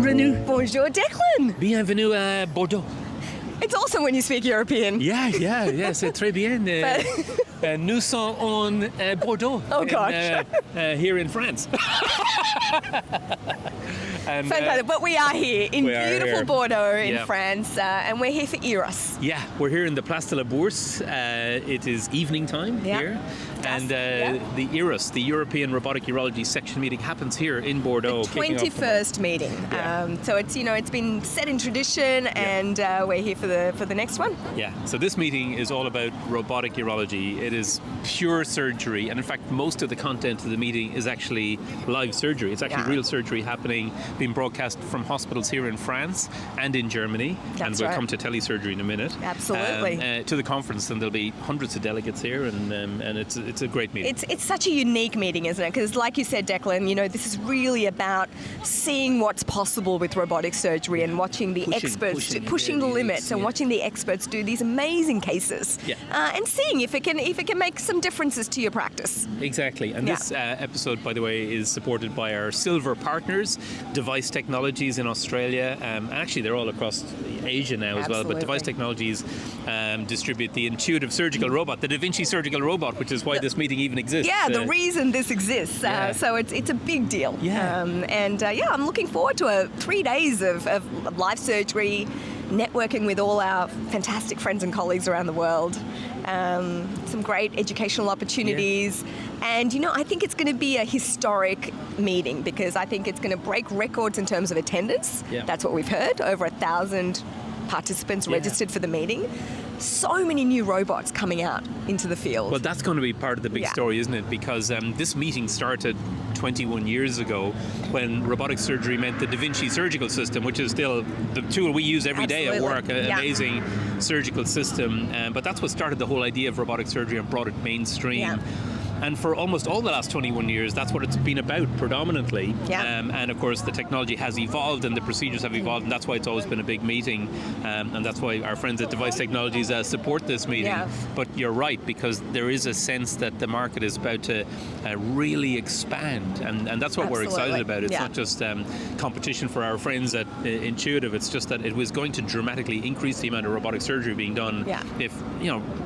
Renu. Bonjour, Declan. Bienvenue à Bordeaux. It's awesome when you speak European. Yeah, c'est très bien. Nous sommes en Bordeaux. Oh, gosh. Here in France. And, Fantastic. But we are here in beautiful here. Bordeaux in France, and we're here for ERUS. Yeah, we're here in the Place de la Bourse. It is evening time here. And the ERUS, the European Robotic Urology Section meeting, happens here in Bordeaux. The 21st meeting. So it's it's been set in tradition, and we're here for the next one. Yeah. So this meeting is all about robotic urology. It is pure surgery, and in fact, most of the content of the meeting is actually live surgery. It's actually real surgery happening, being broadcast from hospitals here in France and in Germany. And we'll come to telesurgery in a minute. Absolutely. To the conference, and there'll be hundreds of delegates here, and it's a great meeting. It's such a unique meeting, isn't it? Because like you said, Declan, this is really about seeing what's possible with robotic surgery and watching the experts pushing the limits and watching the experts do these amazing cases and seeing if it can make some differences to your practice. Exactly. And this episode, by the way, is supported by our silver partners, Device Technologies in Australia, and actually they're all across Asia now as well. But Device Technologies distribute the intuitive surgical robot, the Vinci surgical robot, which is why this meeting even exists. Yeah, the reason this exists. So it's a big deal. Yeah. I'm looking forward to 3 days of live surgery, networking with all our fantastic friends and colleagues around the world. Some great educational opportunities. And, I think it's going to be a historic meeting because I think it's going to break records in terms of attendance. Yeah. That's what we've heard. Over 1,000 participants registered for the meeting. So many new robots coming out into the field. Well, that's going to be part of the big story, isn't it? Because this meeting started 21 years ago when robotic surgery meant the Da Vinci surgical system, which is still the tool we use every day at work, an amazing surgical system. But that's what started the whole idea of robotic surgery and brought it mainstream. Yeah. And for almost all the last 21 years, that's what it's been about predominantly. Yeah. And of course, the technology has evolved and the procedures have evolved, and that's why it's always been a big meeting. And that's why our friends at Device Technologies support this meeting. Yeah. But you're right, because there is a sense that the market is about to really expand. And that's what we're excited about. It's not just competition for our friends at Intuitive. It's just that it was going to dramatically increase the amount of robotic surgery being done if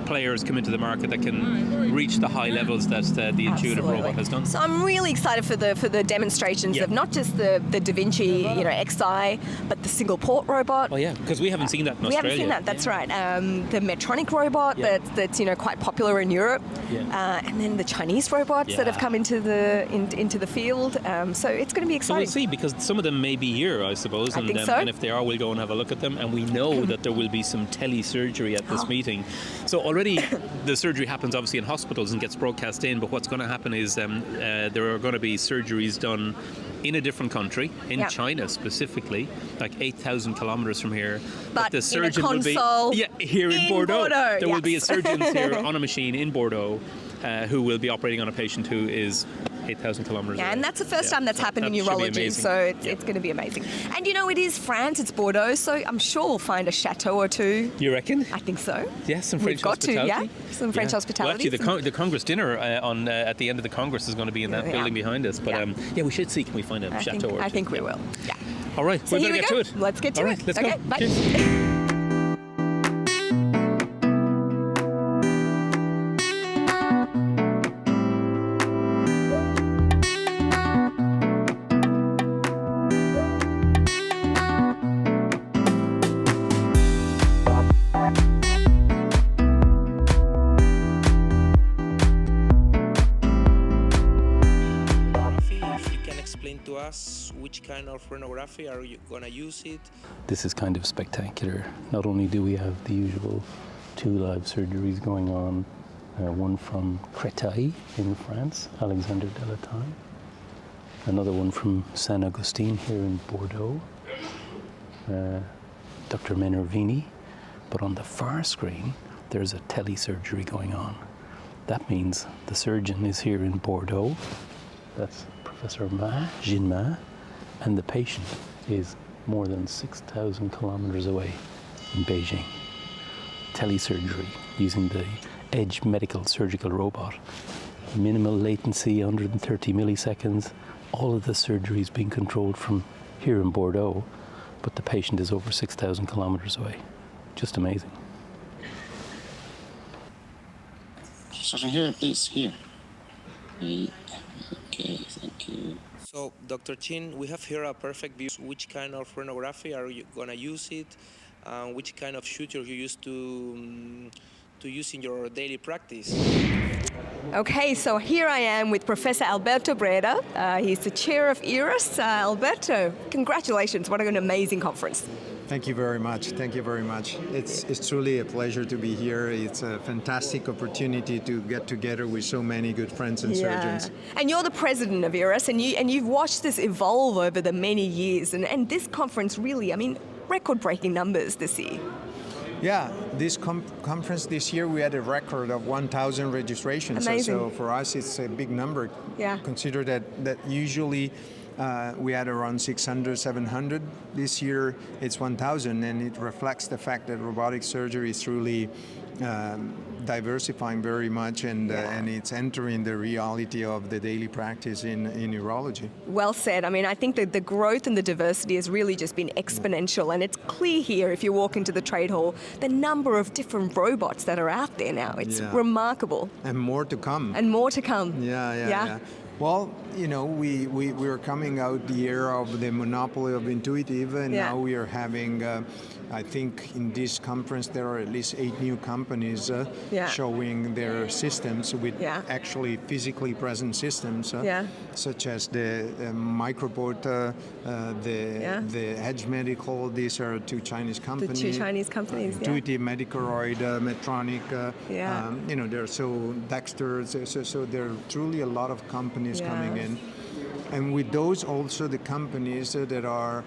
players come into the market that can reach the high levels that the intuitive robot has done. So I'm really excited for the demonstrations of not just the Da Vinci XI, but the single port robot. Oh yeah, because we haven't seen that in Australia. We haven't seen that. That's right. The Medtronic robot that's quite popular in Europe, and then the Chinese robots that have come into the field. So it's going to be exciting. So we'll see, because some of them may be here, I suppose. I think so. And if they are, we'll go and have a look at them. And we know that there will be some telesurgery at this meeting. So already the surgery happens obviously in hospitals and gets broadcast in. But what's going to happen is there are going to be surgeries done in a different country, in China specifically, like 8,000 kilometers from here. But the surgeon in a console will be here in Bordeaux. There will be a surgeon here on a machine in Bordeaux who will be operating on a patient who is 8,000 kilometers away. And that's the first time that's happened in urology, so it's going to be amazing. And it is France, it's Bordeaux, so I'm sure we'll find a chateau or two. You reckon? I think so. Yeah, some French hospitality. Some French hospitality. Well, actually, the Congress dinner at the end of the Congress is going to be in that building behind us. But we should see, can we find a chateau or two? I think we will. Yeah. All right, so we better get to it. Let's get to it. Let's go. Bye. Cheers. Which kind of rhenography are you going to use it? This is kind of spectacular. Not only do we have the usual 2 live surgeries going on, one from Créteil in France, Alexandre Delatonne, another one from Saint Augustine here in Bordeaux, Dr Vini. But on the far screen, there's a telesurgery going on. That means the surgeon is here in Bordeaux. That's Professor Jean, and the patient is more than 6,000 kilometers away in Beijing. Telesurgery using the Edge medical surgical robot. Minimal latency, 130 milliseconds. All of the surgeries being controlled from here in Bordeaux, but the patient is over 6,000 kilometers away. Just amazing. Surgeon here, please, here. Okay, thank you. So, Dr. Chin, we have here a perfect view. Which kind of rhinography are you gonna use it? Which kind of shooter you use to use in your daily practice? Okay, so here I am with Professor Alberto Berre. He's the chair of ERUS. Alberto, congratulations, what an amazing conference. Thank you very much. Thank you very much. It's truly a pleasure to be here. It's a fantastic opportunity to get together with so many good friends and surgeons. And you're the president of ERUS, and you've watched this evolve over the many years. And this conference really, I mean, record-breaking numbers this year. Yeah, this conference this year we had a record of 1,000 registrations. Amazing. So for us it's a big number. Yeah. Consider that usually we had around 600, 700. This year it's 1,000, and it reflects the fact that robotic surgery is truly diversifying very much, and it's entering the reality of the daily practice in urology. Well said. I mean, I think that the growth and the diversity has really just been exponential, and it's clear here if you walk into the trade hall, the number of different robots that are out there now. It's remarkable. And more to come. And more to come. Yeah. Well, you know, we're coming out the era of the monopoly of intuitive, and now we are having, I think in this conference there are at least 8 new companies showing their systems with actually physically present systems, such as the Microbot, the Edge Medical. These are 2 Chinese companies. The 2 Chinese companies, Intuitive, Medicoroid, Medtronic, you know, they're so Dexter, so there are truly a lot of companies coming in. And with those also the companies that are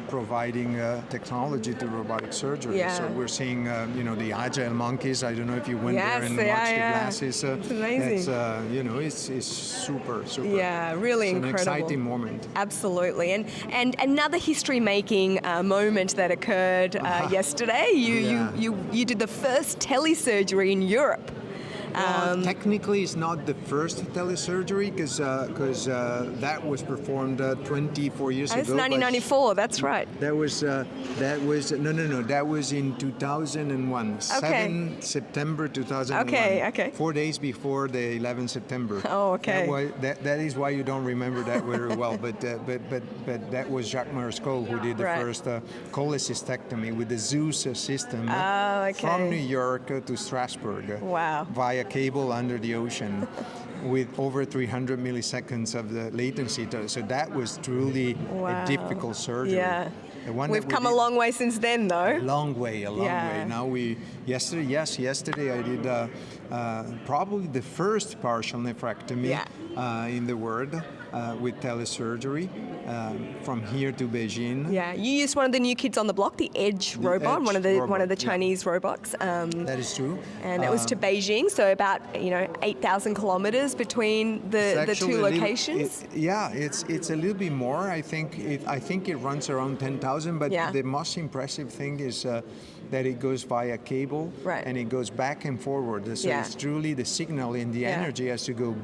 providing technology to robotic surgery. So we're seeing, you know, the agile monkeys. I don't know if you went there and watched the glasses. It's amazing. It's, you know, it's super. Yeah, really it's incredible. An exciting moment. Absolutely. And another history-making moment that occurred yesterday. You did the first telesurgery in Europe. Technically, it's not the first telesurgery because that was performed 24 years ago. It's 1994. That's right. That was no. That was in 2001. 7 September 2001. Okay. 4 days before the 11th September. Oh, okay. That is why you don't remember that very well. But that was Jacques Marescot who did the first cholecystectomy with the Zeus system from New York to Strasbourg. Wow. Via cable under the ocean with over 300 milliseconds of the latency. So that was truly a difficult surgery. Yeah. We've come a long way since then, though. A long way. Now yesterday I did probably the first partial nephrectomy in the world with telesurgery from here to Beijing. Yeah, you used one of the new kids on the block, the Edge robot, one of the Chinese robots. That is true. And it was to Beijing, so about 8,000 kilometers between the 2 locations. It's a little bit more. I think it runs around 10,000. But the most impressive thing is that it goes via cable and it goes back and forward. So it's truly the signal and the energy has to go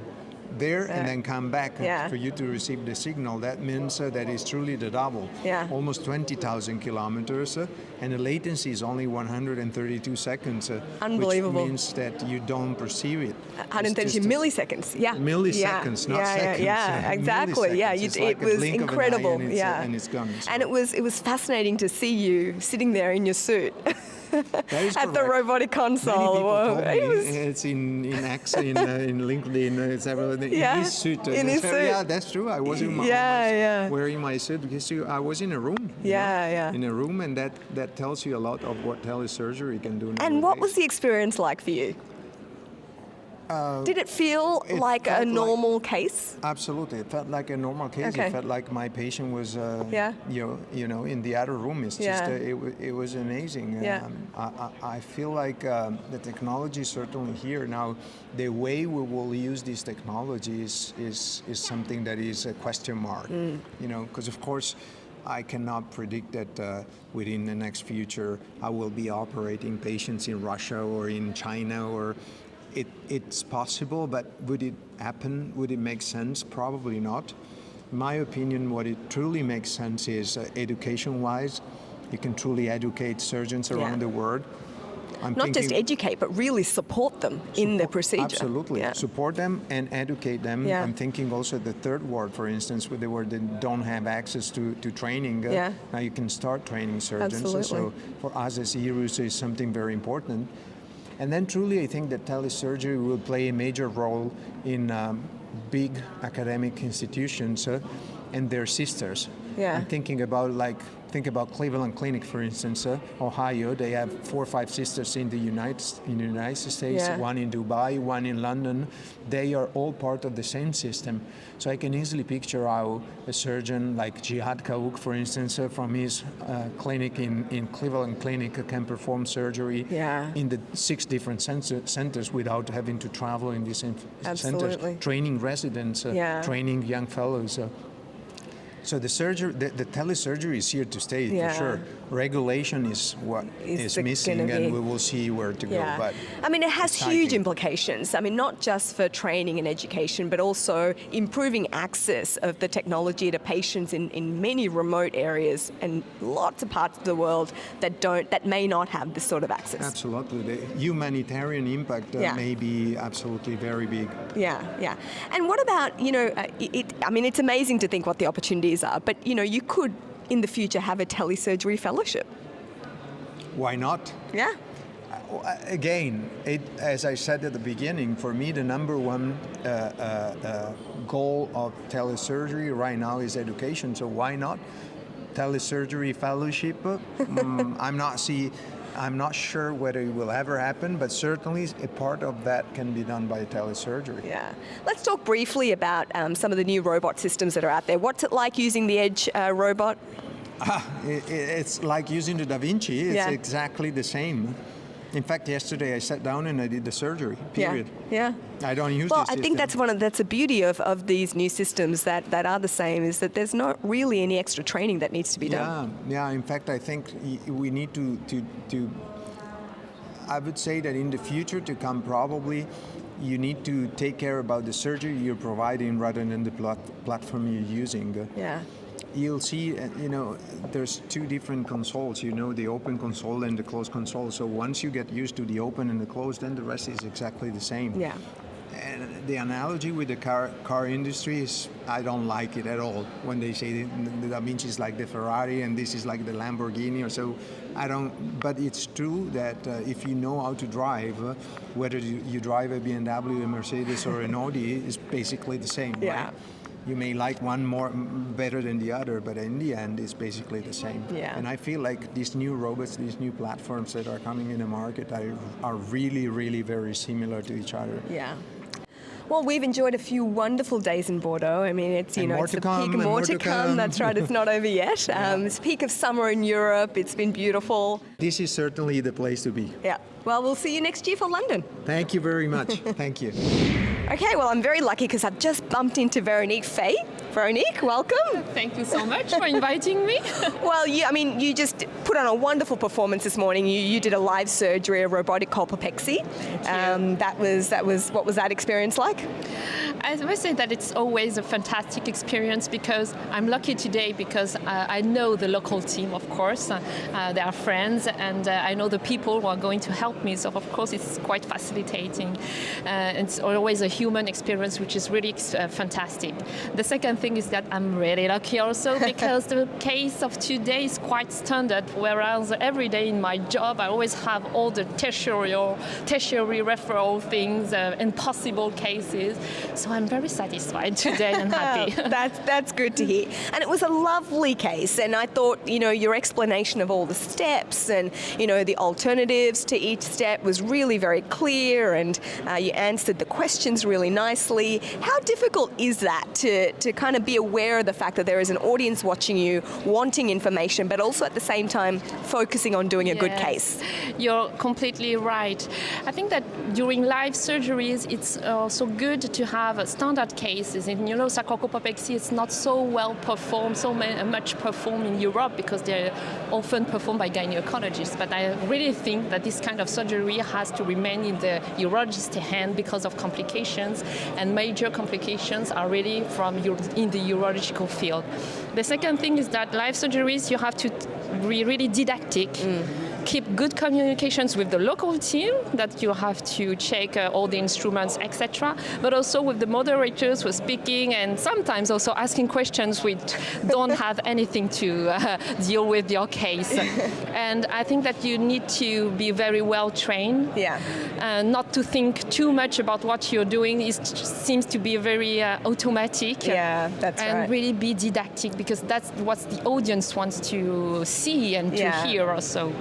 there and then come back for you to receive the signal. That means that is truly the double. Almost 20,000 kilometers, and the latency is only 132 seconds. Unbelievable. Which means that you don't perceive it. 132 milliseconds. Milliseconds, not seconds. Yeah, exactly. Yeah, it was incredible. And it's gone. So. And it was fascinating to see you sitting there in your suit. At the robotic console. Many people told me it's in LinkedIn. It's everything. In his suit. Yeah, that's true. I was wearing my suit because I was in a room. In a room, and that tells you a lot of what telesurgery can do. And what was the experience like for you? Did it feel like a normal case? Absolutely, it felt like a normal case. It felt like my patient was, in the other room. It's just, it was amazing. I feel like the technology is certainly here now. The way we will use this technology is something that is a question mark. Because of course, I cannot predict that within the next future I will be operating patients in Russia or in China or. It's possible, but would it happen? Would it make sense? Probably not. In my opinion, what it truly makes sense is education-wise, you can truly educate surgeons around the world. Not just educate, but really support them in the procedure. Absolutely. Yeah. Support them and educate them. Yeah. I'm thinking also the third ward, for instance, where they don't have access to training. Now you can start training surgeons. Absolutely. So for us as ERUS is something very important. And then truly I think that telesurgery will play a major role in big academic institutions and their sisters. I'm thinking about think about Cleveland Clinic, for instance, Ohio. They have 4 or 5 sisters in the United States, one in Dubai, one in London. They are all part of the same system. So I can easily picture how a surgeon like Jihad Kaouk, for instance, from his clinic in Cleveland Clinic can perform surgery in the 6 different centers without having to travel in these centers, training residents, training young fellows. So the telesurgery is here to stay for sure. Regulation is what is missing, and we will see where to go. But I mean, it has huge implications. I mean, not just for training and education, but also improving access of the technology to patients in many remote areas and lots of parts of the world that may not have this sort of access. Absolutely, the humanitarian impact may be absolutely very big. Yeah. And what about I mean, it's amazing to think what the opportunities are, but you could in the future have a telesurgery fellowship. Why not? Yeah. Again, as I said at the beginning, for me the number one goal of telesurgery right now is education. So why not telesurgery fellowship? I'm not sure whether it will ever happen, but certainly a part of that can be done by telesurgery. Yeah. Let's talk briefly about some of the new robot systems that are out there. What's it like using the Edge robot? It's like using the Da Vinci. It's exactly the same. In fact, yesterday I sat down and I did the surgery, period. Yeah. I don't use Well, this I think system. that's a beauty of these new systems that are the same, is that there's not really any extra training that needs to be done. Yeah. In fact, I think we need to I would say that in the future to come, probably you need to take care about the surgery you're providing rather than the platform you're using. You'll see, there's 2 different consoles, the open console and the closed console. So once you get used to the open and the closed, then the rest is exactly the same. Yeah. And the analogy with the car industry is, I don't like it at all. When they say the Da Vinci is like the Ferrari and this is like the Lamborghini or so, but it's true that if you know how to drive, whether you drive a BMW, a Mercedes or an Audi, is basically the same, right? You may like one more better than the other, but in the end, it's basically the same. Yeah. And I feel like these new robots, these new platforms that are coming in the market are really, really very similar to each other. Yeah. Well, we've enjoyed a few wonderful days in Bordeaux. I mean, it's, it's the peak, more to come. That's right, it's not over yet. It's the peak of summer in Europe. It's been beautiful. This is certainly the place to be. Yeah. Well, we'll see you next year for London. Thank you very much. Thank you. Okay, well, I'm very lucky because I've just bumped into Veronique Fay. Veronique, welcome. Thank you so much for inviting me. Well, you just put on a wonderful performance this morning. You did a live surgery, a robotic colpopexy. What was that experience like? I must say that it's always a fantastic experience because I'm lucky today because I know the local team, of course. They are friends, and I know the people who are going to help me. So, of course, it's quite facilitating. It's always a human experience, which is really fantastic. The second thing is that I'm really lucky also because the case of today is quite standard, whereas every day in my job I always have all the tertiary referral things, impossible cases. So I'm very satisfied today and happy. That's good to hear. And it was a lovely case, and I thought, your explanation of all the steps and, the alternatives to each step was really very clear, and you answered the questions really nicely. How difficult is that to kind of be aware of the fact that there is an audience watching you, wanting information, but also at the same time focusing on doing a good case? You're completely right. I think that during live surgeries, it's also good to have standard cases. In sacrocolpopexy, it's not so well performed, much performed in Europe because they're often performed by gynecologists. But I really think that this kind of surgery has to remain in the urologist's hand because of complications, and major complications are really from in the urological field. The second thing is that live surgeries, you have to be really didactic. Keep good communications with the local team, that you have to check all the instruments, etc. But also with the moderators who are speaking and sometimes also asking questions which don't have anything to deal with your case. And I think that you need to be very well trained. Not to think too much about what you're doing. It seems to be very automatic. That's and right. really be didactic, because that's what the audience wants to see and to hear also.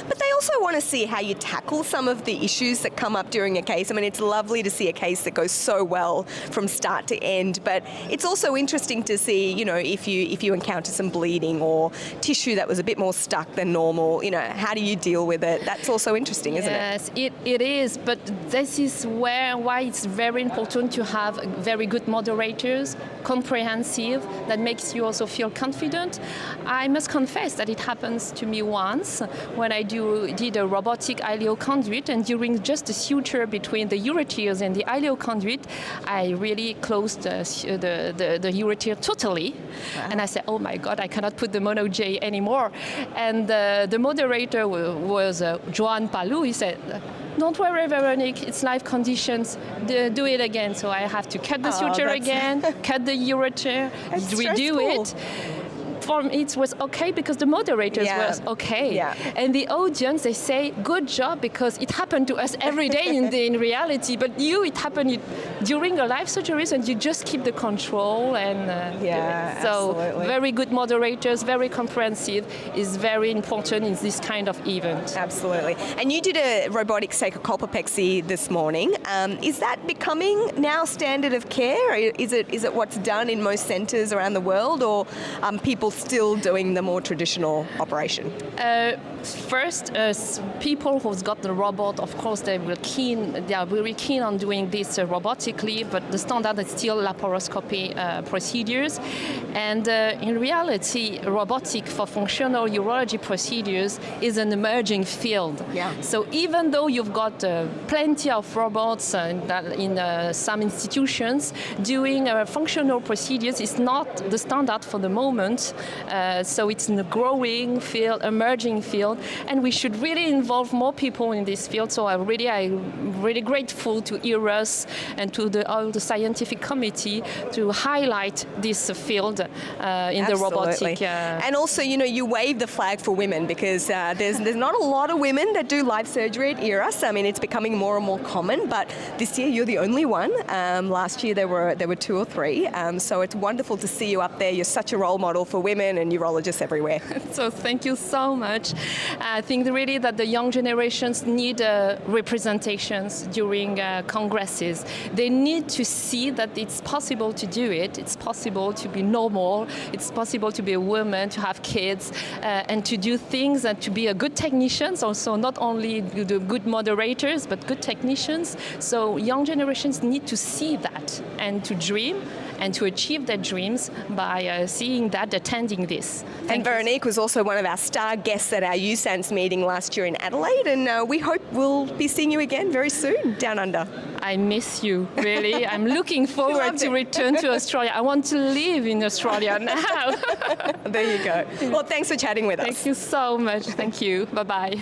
But they also want to see how you tackle some of the issues that come up during a case. I mean, it's lovely to see a case that goes so well from start to end, but it's also interesting to see, you know, if you encounter some bleeding or tissue that was a bit more stuck than normal, you know, how do you deal with it? That's also interesting, isn't it? Yes, it is, but this is why it's very important to have very good moderators, comprehensive, that makes you also feel confident. I must confess that it happens to me once when I did a robotic ileal conduit, and during just the suture between the ureters and the ileal conduit, I really closed the ureter totally. And I said, oh my God, I cannot put the mono J anymore. And the moderator was Joan Palou. He said, don't worry, Veronique, it's live conditions. Do it again. So I have to cut the suture again, cut the ureter, redo it. For me, it was okay because the moderators was okay. And the audience, they say, good job, because it happened to us every day in reality. But it happened during a live surgeries, and you just keep the control and so absolutely. Very good moderators, very comprehensive is very important in this kind of event. Absolutely. And you did a robotic sacrocolpopexy this morning. Is that becoming now standard of care? Is it what's done in most centres around the world, or people still doing the more traditional operation? First, people who've got the robot, of course, they are very keen on doing this robotically, but the standard is still laparoscopy procedures. And in reality, robotic for functional urology procedures is an emerging field. So even though you've got plenty of robots in some institutions, doing functional procedures is not the standard for the moment. So it's in a growing field, emerging field, and we should really involve more people in this field. So I'm really grateful to ERUS and to all the scientific committee to highlight this field in the robotic. And also, you know, you wave the flag for women, because there's not a lot of women that do live surgery at ERUS. I mean, it's becoming more and more common, but this year you're the only one. Last year there were 2 or 3. So it's wonderful to see you up there. You're such a role model for women and urologists everywhere. So thank you so much. I think really that the young generations need representations during congresses. They need to see that it's possible to do it. It's possible to be normal. It's possible to be a woman, to have kids, and to do things, and to be a good technicians. Also, not only the good moderators, but good technicians. So young generations need to see that and to dream and to achieve their dreams by seeing that, attending this. And Veronique was also one of our star guests at our USANS meeting last year in Adelaide, and we hope we'll be seeing you again very soon down under. I miss you, really. I'm looking forward to return to Australia. I want to live in Australia now. There you go. Well, thanks for chatting with us. Thank you so much. Thank you. Bye-bye.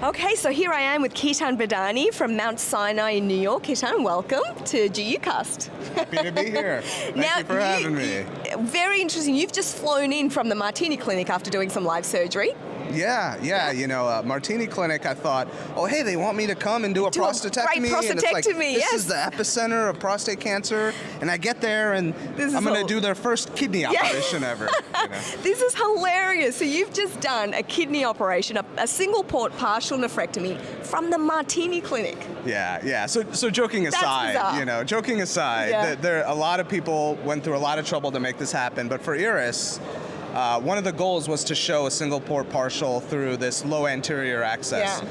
Okay, so here I am with Kitan Badani from Mount Sinai in New York. Kitan, welcome to GUCast. Happy to be here. Thank you for having me. Very interesting. You've just flown in from the Martini Clinic after doing some live surgery. Yeah. You know, Martini Clinic, I thought, oh, hey, they want me to come and do a prostatectomy. Great prostatectomy, and it's like, yes. This is the epicenter of prostate cancer. And I get there, and I'm going to do their first kidney operation ever. You know? This is hilarious. So you've just done a kidney operation, a single port partial nephrectomy from the Martini Clinic. Yeah. So joking aside, there a lot of people went through a lot of trouble to make this happen. But for ERUS, one of the goals was to show a single port partial through this low anterior access.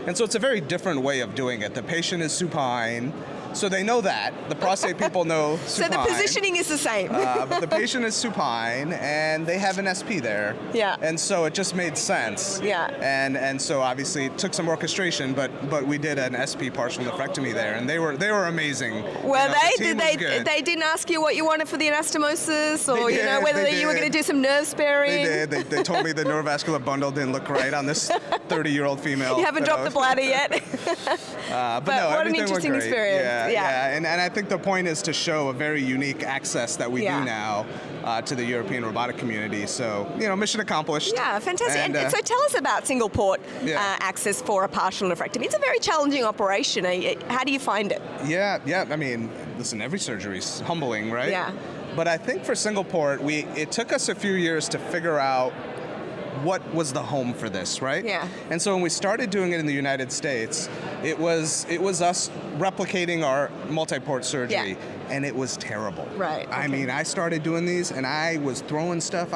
And so it's a very different way of doing it. The patient is supine. So they know that. The prostate people know supine. So the positioning is the same. But the patient is supine, and they have an SP there. Yeah. And so it just made sense. Yeah. And so obviously it took some orchestration, but we did an SP partial nephrectomy there, and they were amazing. Well, they didn't ask you what you wanted for the anastomosis, or whether you were going to do some nerve sparing. They did. They told me the neurovascular bundle didn't look right on this 30-year-old female. You haven't dropped the bladder yet. But no, what an interesting experience. Yeah. And I think the point is to show a very unique access that we do now to the European robotic community. So, mission accomplished. Yeah, fantastic. And so tell us about single port access for a partial nephrectomy. It's a very challenging operation. How do you find it? Yeah. I mean, listen, every surgery is humbling, right? Yeah. But I think for single port, it took us a few years to figure out what was the home for this, right? Yeah. And so when we started doing it in the United States, it was us replicating our multi-port surgery, and it was terrible. Right. I mean, I started doing these, and I was throwing stuff.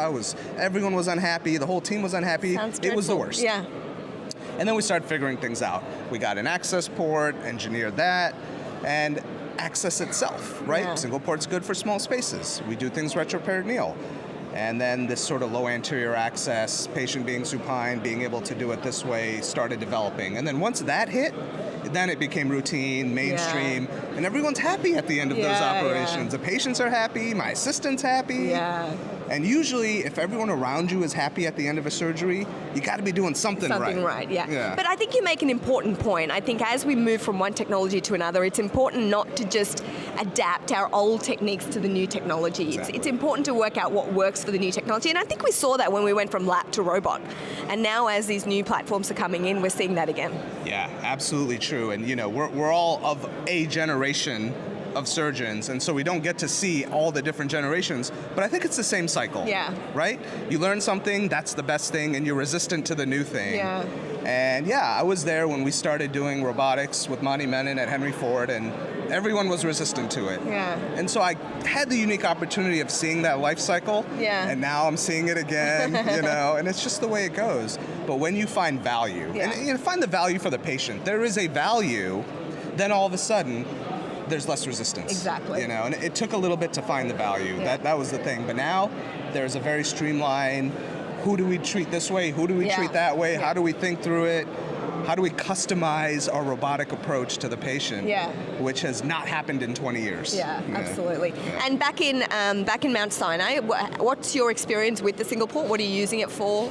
Everyone was unhappy. The whole team was unhappy. Sounds it was the worst. Yeah. And then we started figuring things out. We got an access port, engineered that, and access itself, right? Yeah. Single port's good for small spaces. We do things retroperitoneal. And then this sort of low anterior access, patient being supine, being able to do it this way, started developing. And then once that hit, then it became routine, mainstream, and everyone's happy at the end of those operations. The patients are happy, my assistant's happy. Yeah. And usually, if everyone around you is happy at the end of a surgery, you got to be doing something right. Something right, yeah. But I think you make an important point. I think as we move from one technology to another, it's important not to just adapt our old techniques to the new technology. Exactly. It's important to work out what works for the new technology. And I think we saw that when we went from lap to robot. And now as these new platforms are coming in, we're seeing that again. Yeah, absolutely true. And, we're all of a generation of surgeons, and so we don't get to see all the different generations, but I think it's the same cycle. Yeah. Right? You learn something, that's the best thing, and you're resistant to the new thing. Yeah. And I was there when we started doing robotics with Monty Menon at Henry Ford, and everyone was resistant to it. Yeah. And so I had the unique opportunity of seeing that life cycle. Yeah. And now I'm seeing it again, and it's just the way it goes. But when you find value, and find the value for the patient, there is a value, then all of a sudden, there's less resistance. Exactly. And it took a little bit to find the value. Yeah. That was the thing. But now there's a very streamlined, who do we treat this way? Who do we treat that way? How do we think through it? How do we customize our robotic approach to the patient? Yeah. Which has not happened in 20 years. Yeah, absolutely. Yeah. And back in Mount Sinai, what's your experience with the single port? What are you using it for?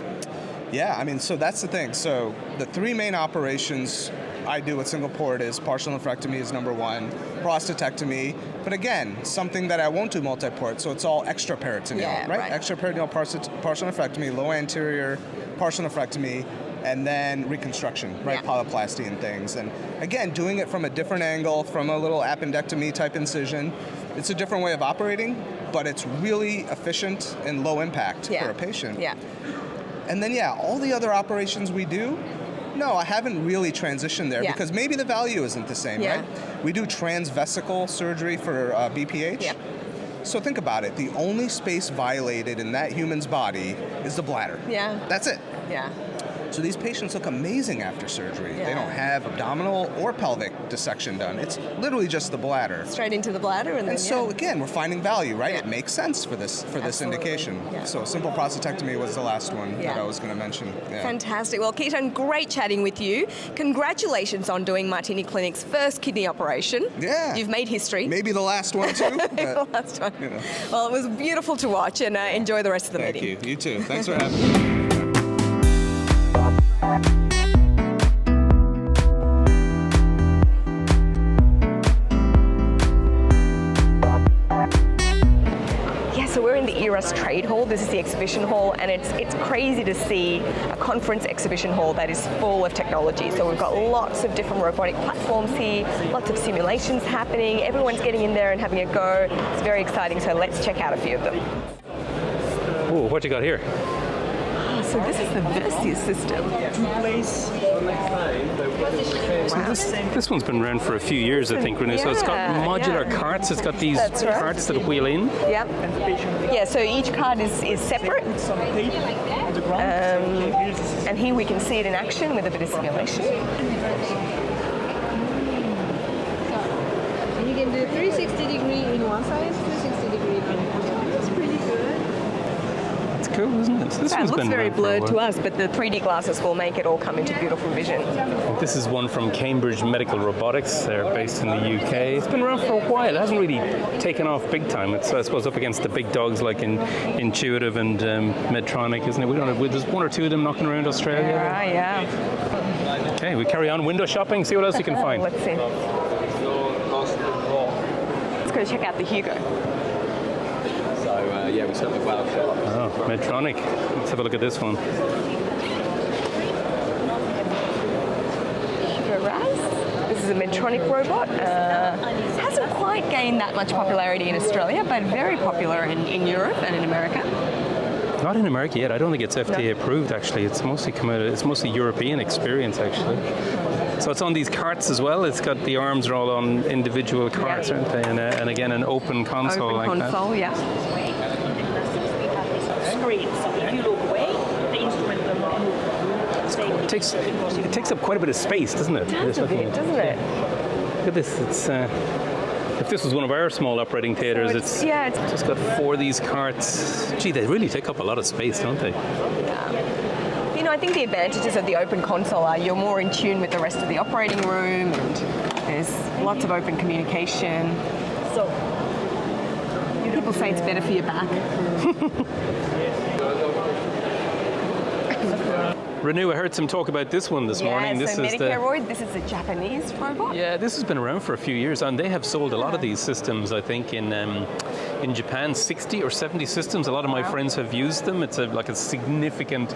Yeah, I mean, so that's the thing. So the three main operations I do with single port is partial nephrectomy is number one, prostatectomy, but again, something that I won't do multi-port, so it's all extraperitoneal, right? Extraperitoneal partial nephrectomy, low anterior partial nephrectomy, and then reconstruction, right? Polyplasty and things. And again, doing it from a different angle, from a little appendectomy type incision. It's a different way of operating, but it's really efficient and low impact for a patient. Yeah. And then, all the other operations we do, no, I haven't really transitioned there because maybe the value isn't the same, right? We do transvesical surgery for BPH. Yep. So think about it. The only space violated in that human's body is the bladder. Yeah. That's it. Yeah. So these patients look amazing after surgery. Yeah. They don't have abdominal or pelvic dissection done. It's literally just the bladder. Straight into the bladder, and then so again, we're finding value, right? It makes sense for this indication. Yeah. So simple prostatectomy was the last one that I was going to mention. Yeah. Fantastic. Well, Kitan, great chatting with you. Congratulations on doing Martini Clinic's first kidney operation. Yeah. You've made history. Maybe the last one too. The last one. Well, it was beautiful to watch, and enjoy the rest of the meeting. Thank you. You too. Thanks for having me. So we're in the ERUS trade hall. This is the exhibition hall, and it's crazy to see a conference exhibition hall that is full of technology. So we've got lots of different robotic platforms here, lots of simulations happening. Everyone's getting in there and having a go. It's very exciting. So let's check out a few of them. Oh, what you got here? So this is the Vinci system. Wow. So this one's been around for a few years, I think, Renu. So it's got modular carts. It's got these carts that wheel in. Yep. Yeah, so each cart is separate. And here we can see it in action with a bit of simulation. can do 360 degree in one side, 360 degree in the other. That's pretty good. It's cool, isn't it? This It looks very blurred to us, but the 3D glasses will make it all come into beautiful vision. This is one from Cambridge Medical Robotics. They're based in the UK. It's been around for a while. It hasn't really taken off big time. It's, I suppose, up against the big dogs like Intuitive and Medtronic, isn't it? We don't have, there's one or two of them knocking around Australia. Yeah. Okay, we carry on window shopping, see what else you can find. Let's see. Let's go check out the Hugo. So, yeah, we certainly well shot. Oh, Medtronic. Let's have a look at this one. This is a Medtronic robot. Hasn't quite gained that much popularity in Australia, but very popular in Europe and in America. Not in America yet. I don't think it's FDA approved, actually. It's mostly come out. It's mostly European experience, actually. So it's on these carts as well. It's got the arms are all on individual carts, aren't they? And again, an open console like that. Open console, yeah. Screen. So if you look away, the instrument will not move. It takes up quite a bit of space, doesn't it? It does a bit, doesn't it? Look at this. It's if this was one of our small operating theatres, it's just got 4 of these carts. Gee, they really take up a lot of space, don't they? Yeah. You know, I think the advantages of the open console are you're more in tune with the rest of the operating room, and there's lots of open communication. So people say it's better for your back. Renu, I heard some talk about this one this morning. This is this is a Japanese robot. Yeah, this has been around for a few years, and they have sold a lot of these systems, I think, in Japan, 60 or 70 systems. A lot of my friends have used them. It's like a significant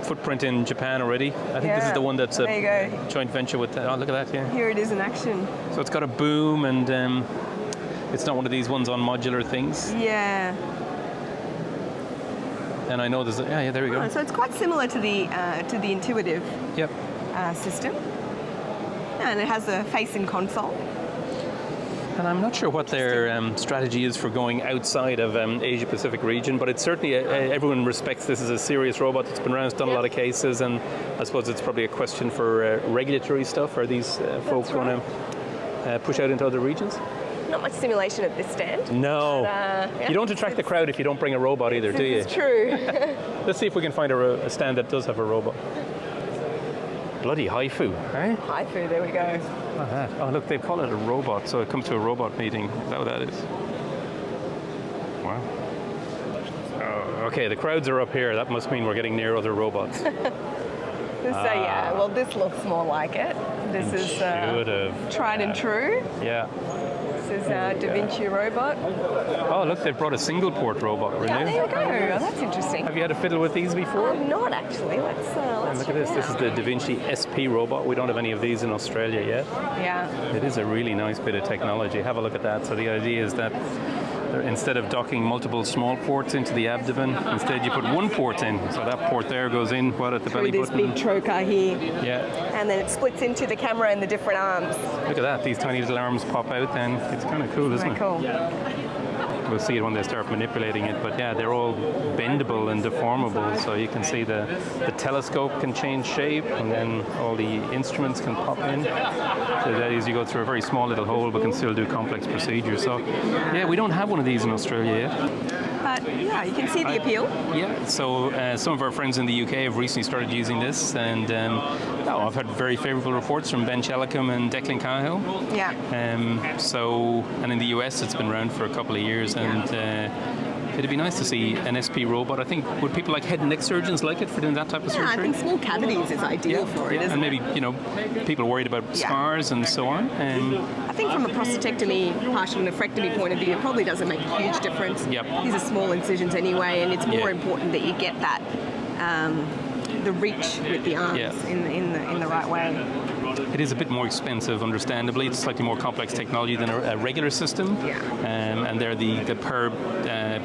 footprint in Japan already. I think this is the one that's a joint venture with, oh, look at that, yeah. Here it is in action. So it's got a boom, and it's not one of these ones on modular things. Yeah. And I know there's there we go. So it's quite similar to the Intuitive system. And it has a facing console. And I'm not sure what their strategy is for going outside of Asia Pacific region, but it's certainly everyone respects this as a serious robot that's been around, it's done a lot of cases, and I suppose it's probably a question for regulatory stuff. Are these folks going to push out into other regions? Not much simulation at this stand. No. But, you don't attract the crowd if you don't bring a robot either, do you? It's true. Let's see if we can find a stand that does have a robot. Bloody HIFU, eh? HIFU, there we go. Oh, look, they call it a robot, so come to a robot meeting. Is that what that is? Wow. Oh, okay, the crowds are up here. That must mean we're getting near other robots. So yeah, well, this looks more like it. This is tried and true. Yeah. This is our Da Vinci robot. Oh, look, they've brought a single port robot, Renu. Yeah, there you go. Oh, that's interesting. Have you had a fiddle with these before? Not actually. Let's look at this. This is the Da Vinci SP robot. We don't have any of these in Australia yet. Yeah. It is a really nice bit of technology. Have a look at that. So the idea is that instead of docking multiple small ports into the abdomen, instead you put one port in. So that port there goes in at the belly button. This big trocar here. Yeah. And then it splits into the camera and the different arms. Look at that. These tiny little arms pop out then. It's kind of cool, isn't it? Cool. We'll see it when they start manipulating it, but yeah, they're all bendable and deformable, so you can see the telescope can change shape, and then all the instruments can pop in. So that is, you go through a very small little hole but can still do complex procedures. So yeah, we don't have one of these in Australia yet. But yeah, you can see the appeal. Yeah, so some of our friends in the UK have recently started using this, and I've had very favourable reports from Ben Chalak and Declan Cahill. Yeah. And in the US it's been around for a couple of years, and it'd be nice to see an SP robot. I think, would people like head and neck surgeons like it for doing that type of surgery? I think small cavities is ideal for it, isn't and maybe, people worried about scars and so on. I think from a prostatectomy, partial nephrectomy point of view, it probably doesn't make a huge difference. Yep. These are small incisions anyway, and it's more important that you get that the reach with the arms in the right way. It is a bit more expensive, understandably. It's slightly more complex technology than a regular system. Yeah. And there, the per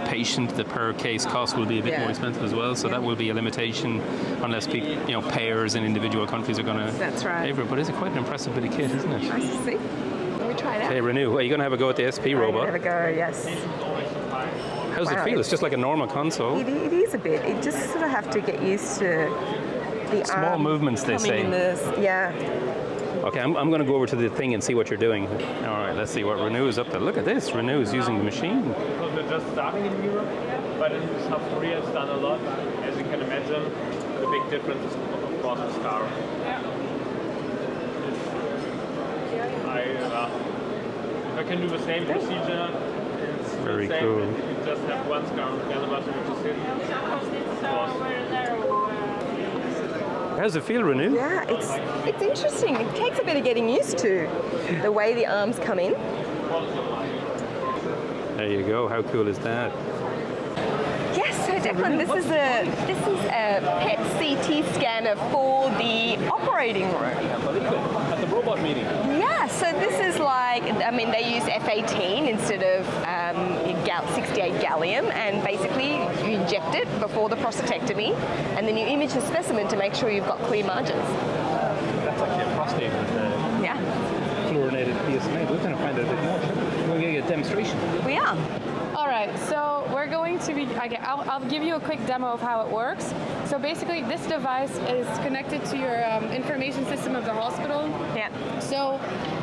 patient, the per case cost will be a bit more expensive as well. So that will be a limitation unless people, payers in individual countries are going to favor it. But it's quite an impressive bit of kit, isn't it? Nice to see. Let me try it out. Hey, Renu, are you going to have a go at the SP robot? Have a go, yes. How does it feel? It's just like a normal console. It is a bit. You just sort of have to get used to the Small arm movements, they coming say. in this, yeah. Okay, I'm going to go over to the thing and see what you're doing. All right, let's see what Renu is up to. Look at this. Renu is using the machine. Because we're just starting in Europe, but in South Korea it's done a lot. As you can imagine, the big difference is, of course, the scar. If I can do the same procedure, it's very the same. cool. You just have one scar on the other button, which is hidden. How's it feel, Renu? Yeah, it's interesting. It takes a bit of getting used to the way the arms come in. There you go. How cool is that? Yes, so Declan, this is a PET CT scanner for the operating room. At the robot meeting. Yeah, so this is like, I mean, they use F18 instead of 68 gallium, and basically you inject it before the prostatectomy, and then you image the specimen to make sure you've got clear margins. That's actually a prostate with yeah. fluorinated PSMA. We're going to find out a bit more. We're going to get a demonstration. We are. All right, so we're going to be, I'll give you a quick demo of how it works. So basically this device is connected to your information system of the hospital. Yeah. So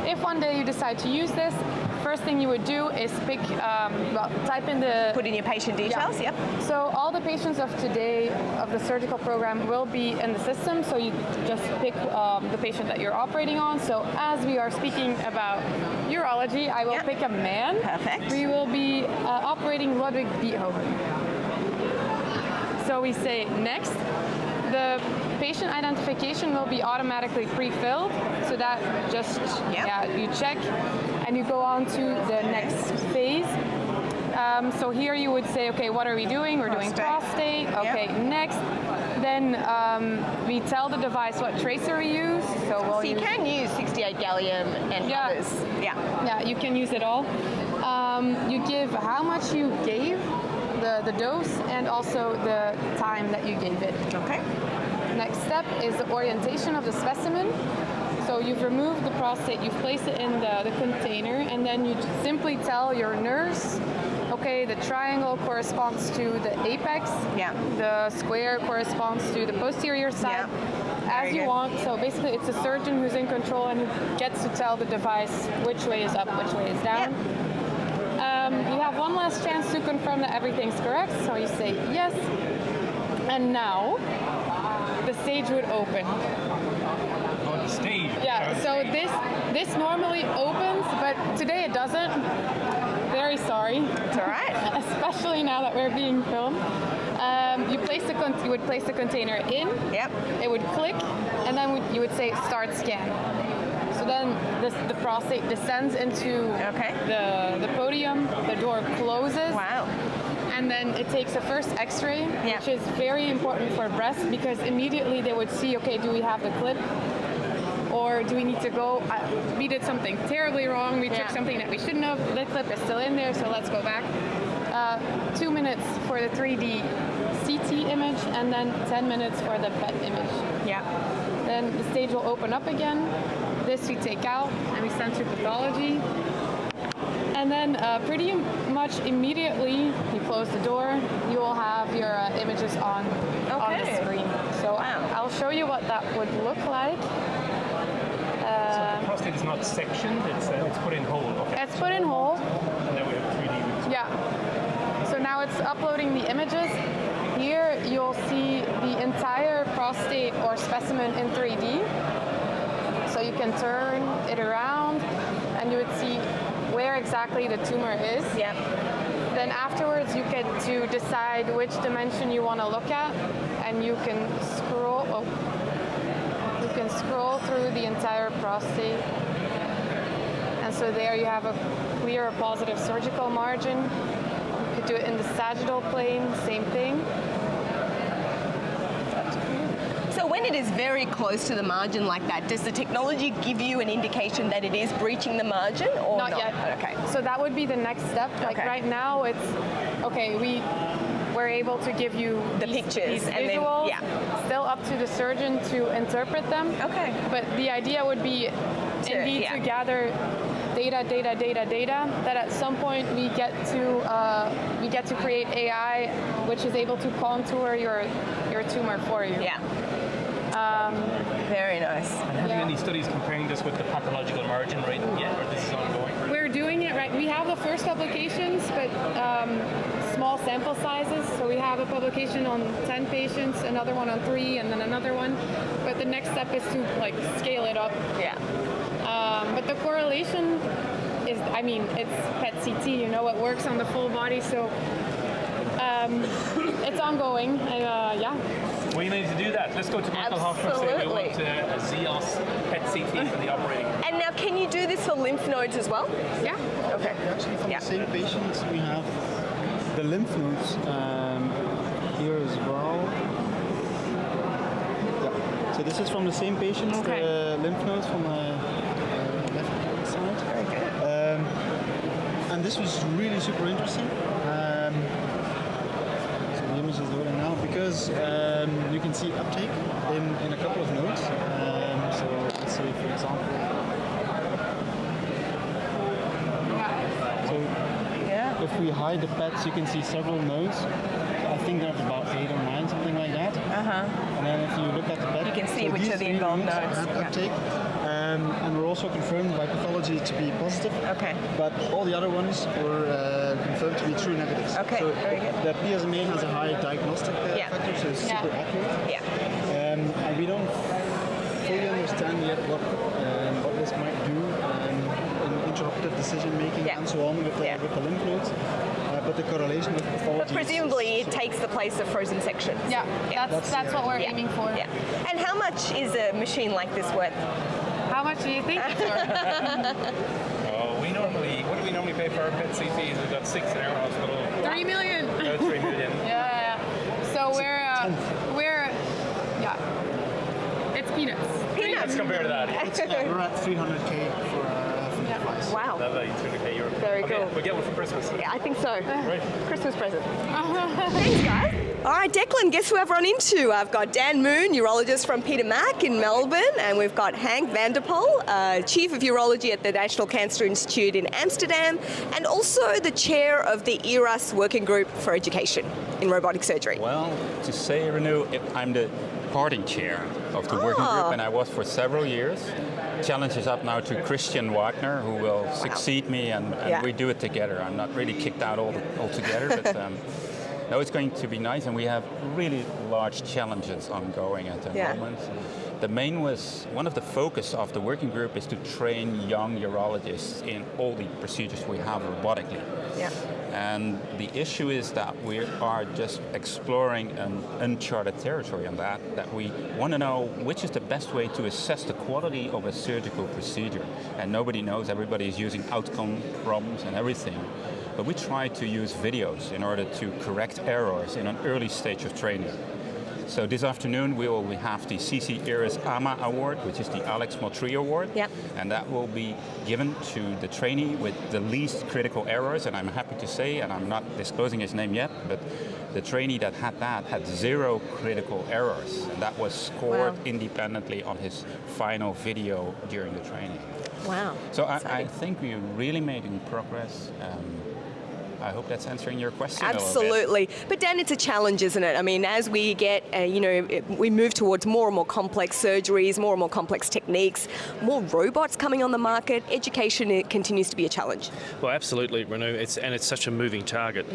if one day you decide to use this, first thing you would do is pick, type in the... Put in your patient details, yeah. Yep. So all the patients of today of the surgical program will be in the system, so you just pick the patient that you're operating on. So as we are speaking about urology, I will pick a man. Perfect. We will be operating Ludwig Beethoven. So we say next. The patient identification will be automatically pre-filled, so that just you check and you go on to the next phase. So here you would say, okay, what are we doing? We're doing prostate. Okay, next. Then we tell the device what tracer we use. So you can use 68 gallium and others. Yeah, you can use it all. You give how much you gave, the dose, and also the time that you gave it. Okay. Next step is the orientation of the specimen. So you've removed the prostate, you've placed it in the container, and then you simply tell your nurse, okay, the triangle corresponds to the apex, the square corresponds to the posterior side, as you want. So basically it's a surgeon who's in control and who gets to tell the device which way is up, which way is down. You have one last chance to confirm that everything's correct, so you say yes, and now the stage would open. On the stage? Yeah, so this normally opens, but today it doesn't. Very sorry. It's all right. Especially now that we're being filmed. You would place the container in. Yep. It would click, and then you would say start scan. So then the prostate descends into the podium. The door closes. Wow. And then it takes a first x-ray, which is very important for breast, because immediately they would see, okay, do we have the clip? Or do we need to go, we did something terribly wrong, we took something that we shouldn't have, the clip is still in there, so let's go back. 2 minutes for the 3D CT image, and then 10 minutes for the PET image. Yeah. Then the stage will open up again. This we take out, and we send to pathology. And then pretty much immediately, you close the door, you will have your images on the screen. So I'll show you what that would look like. So the prostate is not sectioned, it's put in whole. Okay. It's put in whole. And then we have 3D. Yeah. So now it's uploading the images. Here you'll see the entire prostate or specimen in 3D. So you can turn it around and you would see where exactly the tumor is. Yep. Then afterwards you get to decide which dimension you want to look at, and you can scroll. You can scroll through the entire prostate, and so there you have a clear positive surgical margin. You could do it in the sagittal plane, same thing. So when it is very close to the margin like that, does the technology give you an indication that it is breaching the margin or not? Not yet. Okay. So that would be the next step. Like right now it's, okay, we're able to give you the pictures and visuals, then, still up to the surgeon to interpret them. Okay. But the idea would be to gather data, that at some point we get to create AI which is able to contour your tumor for you. Yeah. Very nice. And have you any studies comparing this with the pathological margin rate yet, or this is ongoing? We're doing it right. We have the first publications, but small sample sizes. So we have a publication on 10 patients, another one on 3, and then another one. But the next step is to like scale it up. Yeah. But the correlation is, I mean, it's PET CT. You know, it works on the full body, so it's ongoing. And, yeah. We need to do that. Let's go to Michael Hoffman. We want a ZEOS PET CT for the operating room. And now, can you do this for lymph nodes as well? Yeah. Okay. Actually, from the same patients, we have the lymph nodes here as well. Yeah. So this is from the same patients, the lymph nodes from the left side. Very good. And this was really super interesting. So the image is loading now because you can see uptake in a couple of nodes. So let's say, for example, if we hide the PETs, you can see several nodes. I think there's about 8 or 9, something like that. And then if you look at the PET, you can see which are the involved nodes. Uptake. And we're also confirmed by pathology to be positive. Okay. But all the other ones were confirmed to be true negatives. Okay, so very good. The PSMA has a high diagnostic factor, so it's super accurate. Yeah. And we don't fully understand yet what this might do in intraoperative decision making and so on with the lymph nodes. But the correlation with pathology. But presumably it takes the place of frozen sections. Yeah, that's what we're aiming for. Yeah. And how much is a machine like this worth? How much do you think it's worth? What do we normally pay for our PET CTs? We've got 6 in our hospital. 3 million. About 3 million. Yeah. So we're it's peanuts. Peanuts compared to that. We're at 300K for the device. Wow. Lovely, 300K euro. Very cool. We'll get one for Christmas. Yeah, I think so. Right. Christmas present. Thanks, guys. All right, Declan, guess who I've run into? I've got Dan Moon, urologist from Peter Mac in Melbourne, and we've got Hank van der Pol, Chief of Urology at the National Cancer Institute in Amsterdam, and also the chair of the ERUS Working Group for Education in Robotic Surgery. Well, to say, Renu, I'm the party chair of the working group, and I was for several years. Challenge is up now to Christian Wagner, who will succeed me, and we do it together. I'm not really kicked out altogether, but no, it's going to be nice, and we have really large challenges ongoing at the moment. The main was, one of the focus of the working group is to train young urologists in all the procedures we have robotically. Yeah. And the issue is that we are just exploring an uncharted territory on that we want to know which is the best way to assess the quality of a surgical procedure. And nobody knows, everybody is using outcome problems and everything. But we try to use videos in order to correct errors in an early stage of training. So this afternoon we have the CC ERUS AMA Award, which is the Alex Mottrie Award. Yep. And that will be given to the trainee with the least critical errors. And I'm happy to say, and I'm not disclosing his name yet, but the trainee that had 0 critical errors. And that was scored independently on his final video during the training. Wow. So I think we really made progress. I hope that's answering your question. Absolutely. But Dan, it's a challenge, isn't it? I mean, as we get, we move towards more and more complex surgeries, more and more complex techniques, more robots coming on the market, education continues to be a challenge. Well, absolutely, Renu. It's such a moving target.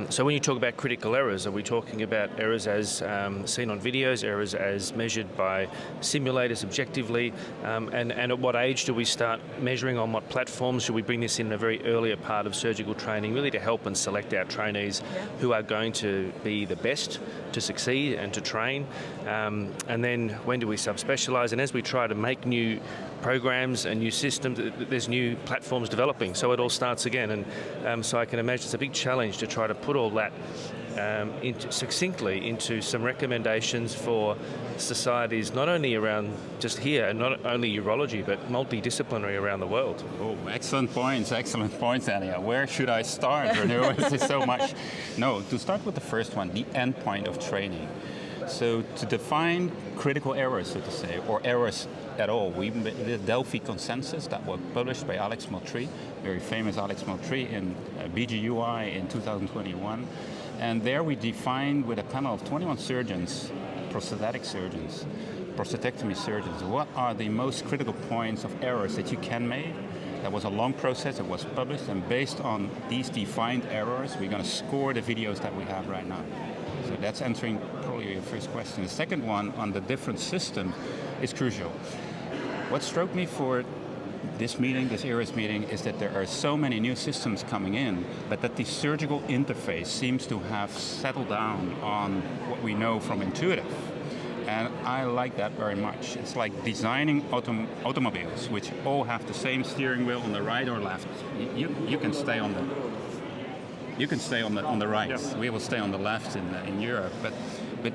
So when you talk about critical errors, are we talking about errors as seen on videos, errors as measured by simulators objectively, and at what age do we start measuring, on what platforms? Should we bring this in a very earlier part of surgical training, really to help and select our trainees who are going to be the best to succeed and to train, and then when do we subspecialise? And as we try to make new programs and new systems, there's new platforms developing, so it all starts again. And so I can imagine it's a big challenge to try to put all that succinctly into some recommendations for societies, not only around just here, and not only urology, but multidisciplinary around the world. Oh, excellent points, Anya. Where should I start, Renu? There's so much. No, to start with the first one, the end point of training. So to define critical errors, so to say, or errors at all, we made the Delphi consensus that was published by Alex Mottrie, very famous Alex Mottrie in BGUI in 2021. And there we defined with a panel of 21 surgeons, prosthetic surgeons, prostatectomy surgeons, what are the most critical points of errors that you can make. That was a long process, it was published, and based on these defined errors, we're going to score the videos that we have right now. So that's answering probably your first question. The second one on the different systems is crucial. What struck me for this meeting, this ERUS meeting, is that there are so many new systems coming in, but that the surgical interface seems to have settled down on what we know from Intuitive. And I like that very much. It's like designing automobiles, which all have the same steering wheel on the right or left. You can stay on the right. Yeah. We will stay on the left in Europe. But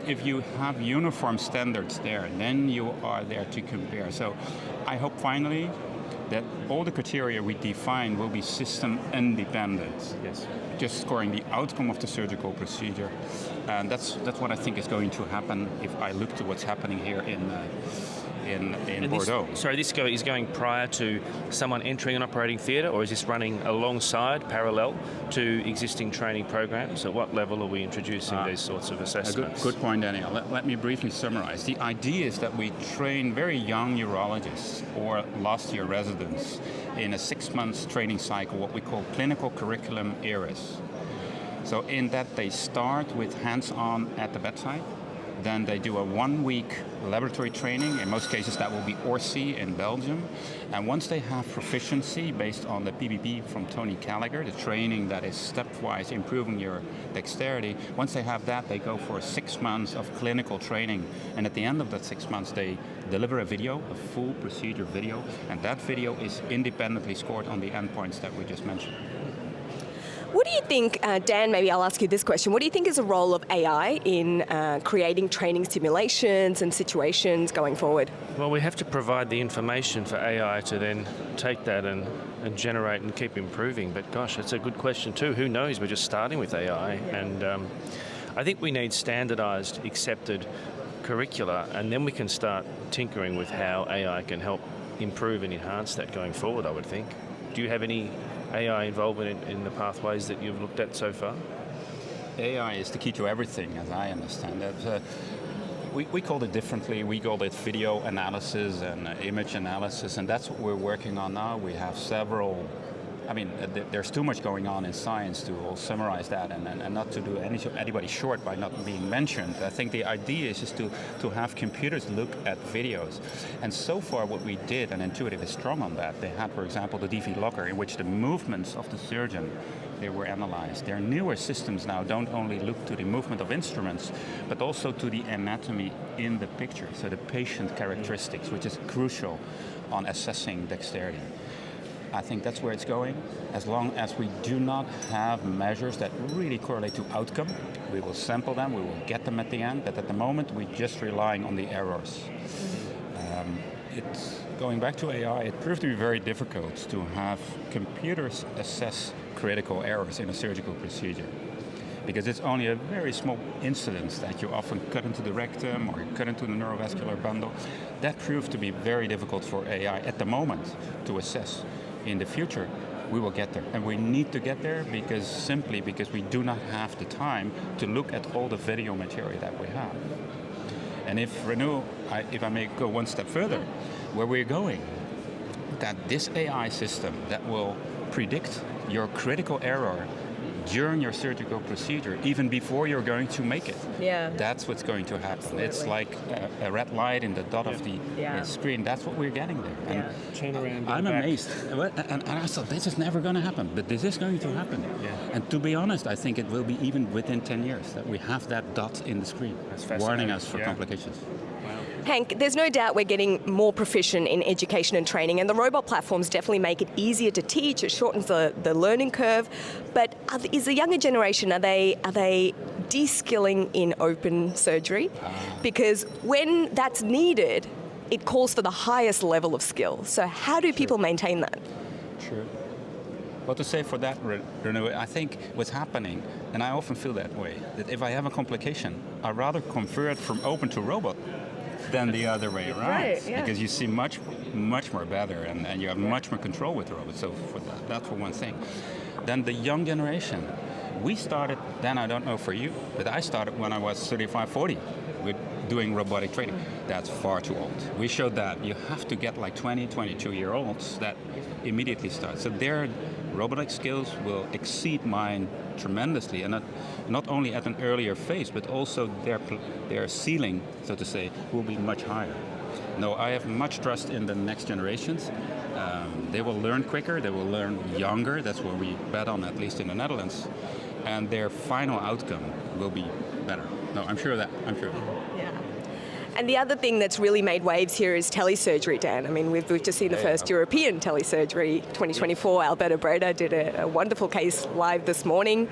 if you have uniform standards there, then you are there to compare. So I hope finally that all the criteria we define will be system independent. Yes. Just scoring the outcome of the surgical procedure. And that's what I think is going to happen if I look to what's happening here in Bordeaux. This is going prior to someone entering an operating theatre, or is this running alongside, parallel to existing training programs? At what level are we introducing these sorts of assessments? Good point, Daniel. Let me briefly summarize. The idea is that we train very young urologists or last year residents in a 6 months training cycle, what we call clinical curriculum ERUS. So in that they start with hands-on at the bedside. Then they do a 1 week laboratory training. In most cases that will be ORSI in Belgium. And once they have proficiency based on the PBP from Tony Gallagher, the training that is stepwise improving your dexterity, once they have that, they go for 6 months of clinical training. And at the end of that 6 months, they deliver a video, a full procedure video, and that video is independently scored on the endpoints that we just mentioned. What do you think, Dan, maybe I'll ask you this question, what do you think is the role of AI in creating training simulations and situations going forward? Well, we have to provide the information for AI to then take that and generate and keep improving. But gosh, that's a good question too. Who knows? We're just starting with AI. And I think we need standardized, accepted curricula, and then we can start tinkering with how AI can help improve and enhance that going forward, I would think. Do you have any AI involvement in the pathways that you've looked at so far? AI is the key to everything, as I understand it. We called it differently. We called it video analysis and image analysis, and that's what we're working on now. We have several. I mean, there's too much going on in science to all summarize that and not to do anybody short by not being mentioned. I think the idea is just to have computers look at videos. And so far what we did, and Intuitive is strong on that, they had, for example, the DV Locker, in which the movements of the surgeon, they were analyzed. Their newer systems now don't only look to the movement of instruments, but also to the anatomy in the picture, so the patient characteristics, which is crucial on assessing dexterity. I think that's where it's going. As long as we do not have measures that really correlate to outcome, we will sample them, we will get them at the end, but at the moment we're just relying on the errors. It's going back to AI, it proved to be very difficult to have computers assess critical errors in a surgical procedure, because it's only a very small incidence that you often cut into the rectum or cut into the neurovascular bundle. That proved to be very difficult for AI at the moment to assess. In the future, we will get there. And we need to get there because we do not have the time to look at all the video material that we have. And if Renu, if I may go one step further, where we're going, that this AI system that will predict your critical error during your surgical procedure, even before you're going to make it. Yeah. That's what's going to happen. Absolutely. It's like a red light in the dot of the screen. That's what we're getting there. And turn around. I'm amazed. And I thought, this is never going to happen, but this is going to happen. Yeah. And to be honest, I think it will be even within 10 years that we have that dot in the screen, warning us for complications. Hank, there's no doubt we're getting more proficient in education and training, and the robot platforms definitely make it easier to teach. It shortens the learning curve. But is the younger generation, are they de-skilling in open surgery? Because when that's needed, it calls for the highest level of skill. So how do people maintain that? Sure. Well, to say for that, Renu, I think what's happening, and I often feel that way, that if I have a complication, I'd rather convert from open to robot than the other way around. Right, yeah. Because you see much more better and you have much more control with the robot. So for that's for one thing. Then the young generation, we started, then I don't know for you, but I started when I was 35, 40 with doing robotic training. That's far too old. We showed that you have to get like 20, 22-year-olds that immediately start. So their robotic skills will exceed mine tremendously, and not only at an earlier phase, but also their ceiling, so to say, will be much higher. No, I have much trust in the next generations. They will learn quicker, they will learn younger, that's what we bet on, at least in the Netherlands, and their final outcome will be better. No, I'm sure of that. Yeah. And the other thing that's really made waves here is telesurgery, Dan. I mean, we've just seen the first European telesurgery 2024. Alberto Berre did a wonderful case live this morning.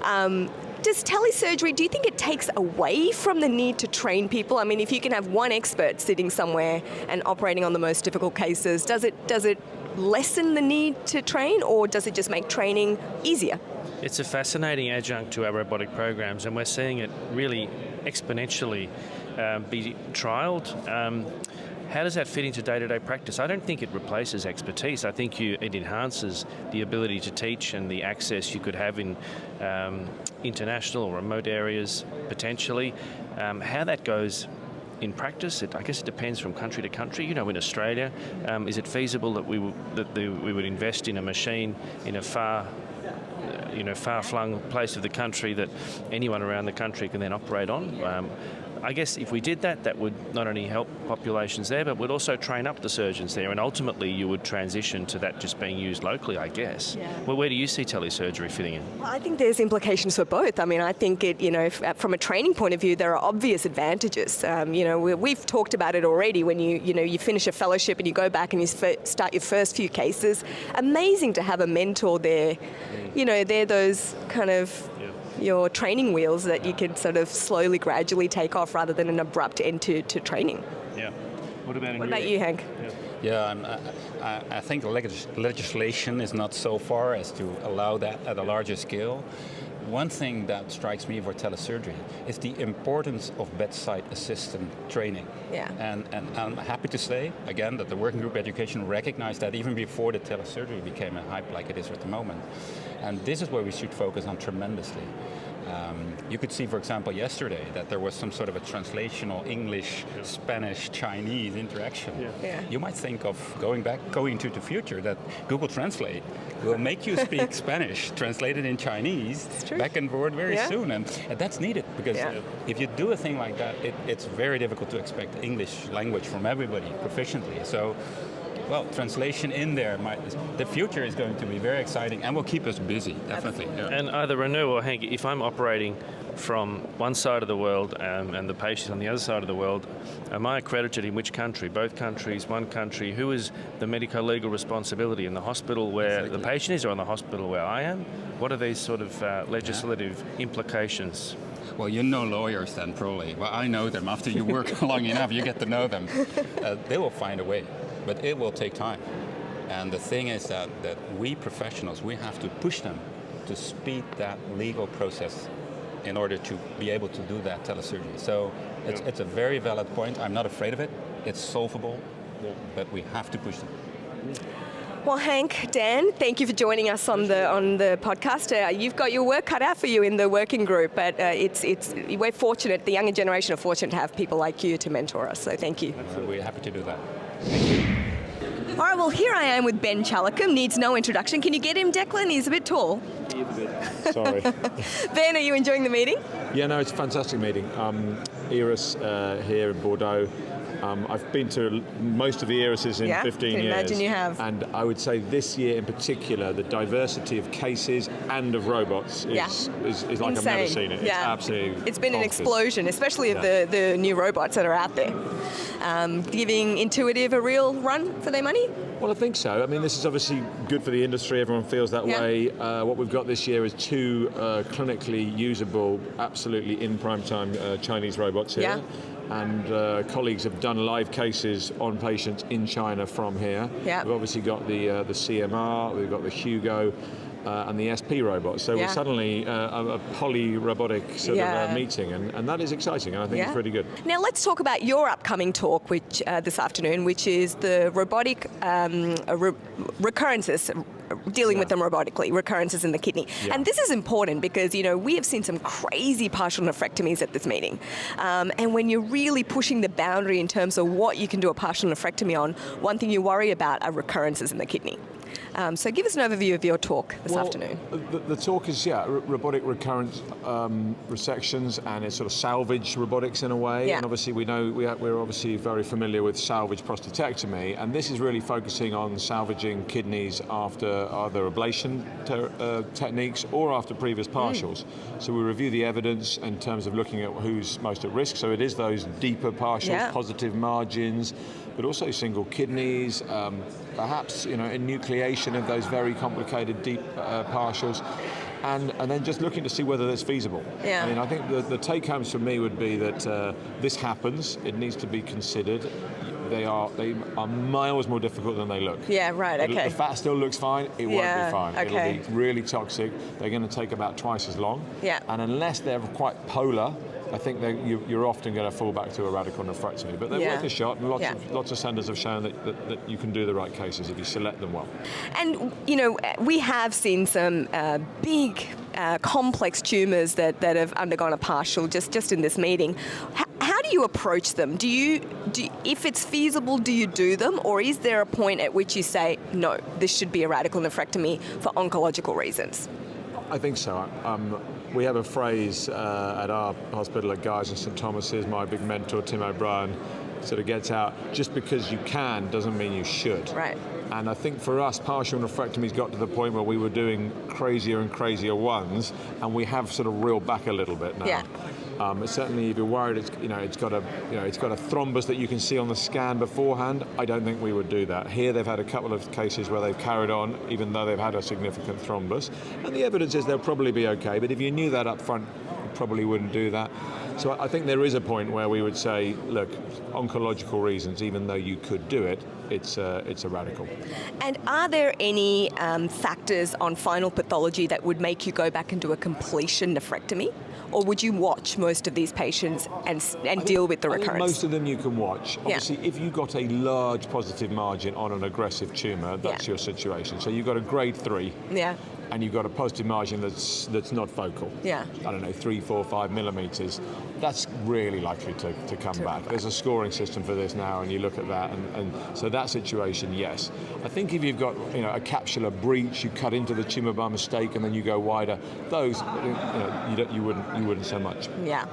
Does telesurgery, do you think it takes away from the need to train people? I mean, if you can have one expert sitting somewhere and operating on the most difficult cases, does it lessen the need to train, or does it just make training easier? It's a fascinating adjunct to our robotic programs, and we're seeing it really exponentially be trialled. How does that fit into day-to-day practice? I don't think it replaces expertise. I think it enhances the ability to teach and the access you could have in international or remote areas, potentially. How that goes in practice, I guess it depends from country to country. You know, in Australia, is it feasible that we would invest in a machine in a far-flung place of the country that anyone around the country can then operate on? I guess if we did that, that would not only help populations there, but would also train up the surgeons there, and ultimately you would transition to that just being used locally, I guess. Yeah. Well, where do you see telesurgery fitting in? Well, I think there's implications for both. I mean, I think from a training point of view, there are obvious advantages. We've talked about it already. When you finish a fellowship and you go back and you start your first few cases, amazing to have a mentor there. They're those kind of your training wheels that you can sort of slowly, gradually take off rather than an abrupt end to training. Yeah. What about you, Hank? Yeah, I think legislation is not so far as to allow that at a larger scale. One thing that strikes me for telesurgery is the importance of bedside assistant training. Yeah. And I'm happy to say, again, that the working group education recognized that even before the telesurgery became a hype like it is at the moment. And this is where we should focus on tremendously. You could see, for example, yesterday that there was some sort of a translational English, Spanish, Chinese interaction. Yeah. You might think of going into the future that Google Translate will make you speak Spanish translated in Chinese back and forward very soon. And that's needed because if you do a thing like that, it's very difficult to expect English language from everybody proficiently. So, well, translation in there, the future is going to be very exciting and will keep us busy, definitely. Yeah. And either Renu or Hank, if I'm operating from one side of the world and the patient on the other side of the world, am I accredited in which country? Both countries, one country? Who is the medico-legal responsibility? In the hospital where the patient is or in the hospital where I am? What are these sort of legislative implications? Well, you know lawyers then, probably. Well, I know them. After you work long enough, you get to know them. They will find a way. But it will take time. And the thing is that we professionals, we have to push them to speed that legal process in order to be able to do that telesurgery. So it's a very valid point. I'm not afraid of it. It's solvable, but we have to push them. Well, Hank, Dan, thank you for joining us on the podcast. You've got your work cut out for you in the working group, but we're fortunate, the younger generation are fortunate to have people like you to mentor us, so thank you. We're happy to do that. All right, well, here I am with Ben Chalak, needs no introduction. Can you get him, Declan? He's a bit tall. He is a bit. Sorry. Ben, are you enjoying the meeting? Yeah, no, it's a fantastic meeting. ERUS here in Bordeaux. I've been to most of the ERUSs in 15 years. Imagine you have. And I would say this year in particular, the diversity of cases and of robots is like Insane. I've never seen it. Yeah. It's absolutely It's been bonkers. an explosion, especially of the new robots that are out there. Giving Intuitive a real run for their money? Well, I think so. I mean, this is obviously good for the industry. Everyone feels that way. What we've got this year is two clinically usable, absolutely in prime time Chinese robots here. Yeah. And colleagues have done live cases on patients in China from here. Yeah. We've obviously got the CMR, we've got the Hugo, and the SP robot. So we're suddenly a poly-robotic sort of meeting, and that is exciting, and I think it's really good. Now let's talk about your upcoming talk which this afternoon, which is the robotic recurrences, dealing with them robotically, recurrences in the kidney. Yeah. And this is important because, you know, we have seen some crazy partial nephrectomies at this meeting. And when you're really pushing the boundary in terms of what you can do a partial nephrectomy on, one thing you worry about are recurrences in the kidney. So give us an overview of your talk this afternoon. The talk is, robotic recurrent resections, and it's sort of salvage robotics in a way. Yeah. And obviously we know we're obviously very familiar with salvage prostatectomy, and this is really focusing on salvaging kidneys after either ablation techniques or after previous partials. So we review the evidence in terms of looking at who's most at risk. So it is those deeper partials, positive margins, but also single kidneys, perhaps, you know, enucleation of those very complicated deep partials, and then just looking to see whether that's feasible. Yeah. I mean, I think the take homes for me would be that this happens. It needs to be considered. They are miles more difficult than they look. Yeah, right, okay. The fat still looks fine, it won't be fine. Okay. It'll be really toxic. They're going to take about twice as long. Yeah. And unless they're quite polar, I think you're often going to fall back to a radical nephrectomy. But they're worth a shot, and lots of centres have shown that you can do the right cases if you select them well. And, you know, we have seen some big, complex tumours that have undergone a partial just in this meeting. How do you approach them? If it's feasible, do you do them? Or is there a point at which you say, no, this should be a radical nephrectomy for oncological reasons? I think so. We have a phrase at our hospital at Guy's and St Thomas's. My big mentor, Tim O'Brien, sort of gets out, just because you can doesn't mean you should. Right. And I think for us, partial nephrectomies got to the point where we were doing crazier and crazier ones, and we have sort of reeled back a little bit now. Yeah. Certainly, if you're worried it's got a thrombus that you can see on the scan beforehand, I don't think we would do that. Here, they've had a couple of cases where they've carried on, even though they've had a significant thrombus, and the evidence is they'll probably be okay. But if you knew that up front, you probably wouldn't do that. So I think there is a point where we would say, look, oncological reasons, even though you could do it, it's a radical. And are there any factors on final pathology that would make you go back and do a completion nephrectomy? Or would you watch most of these patients and deal with the recurrence? I think most of them you can watch. Obviously, if you've got a large positive margin on an aggressive tumour, that's your situation. So you've got a grade 3. Yeah. And you've got a positive margin that's not focal. Yeah. I don't know, 3, 4, 5 millimetres. That's really likely to come back. There's a scoring system for this now, and you look at that, and so that situation, yes. I think if you've got a capsular breach, you cut into the tumour by mistake, and then you go wider. Those, you wouldn't so much. Yeah.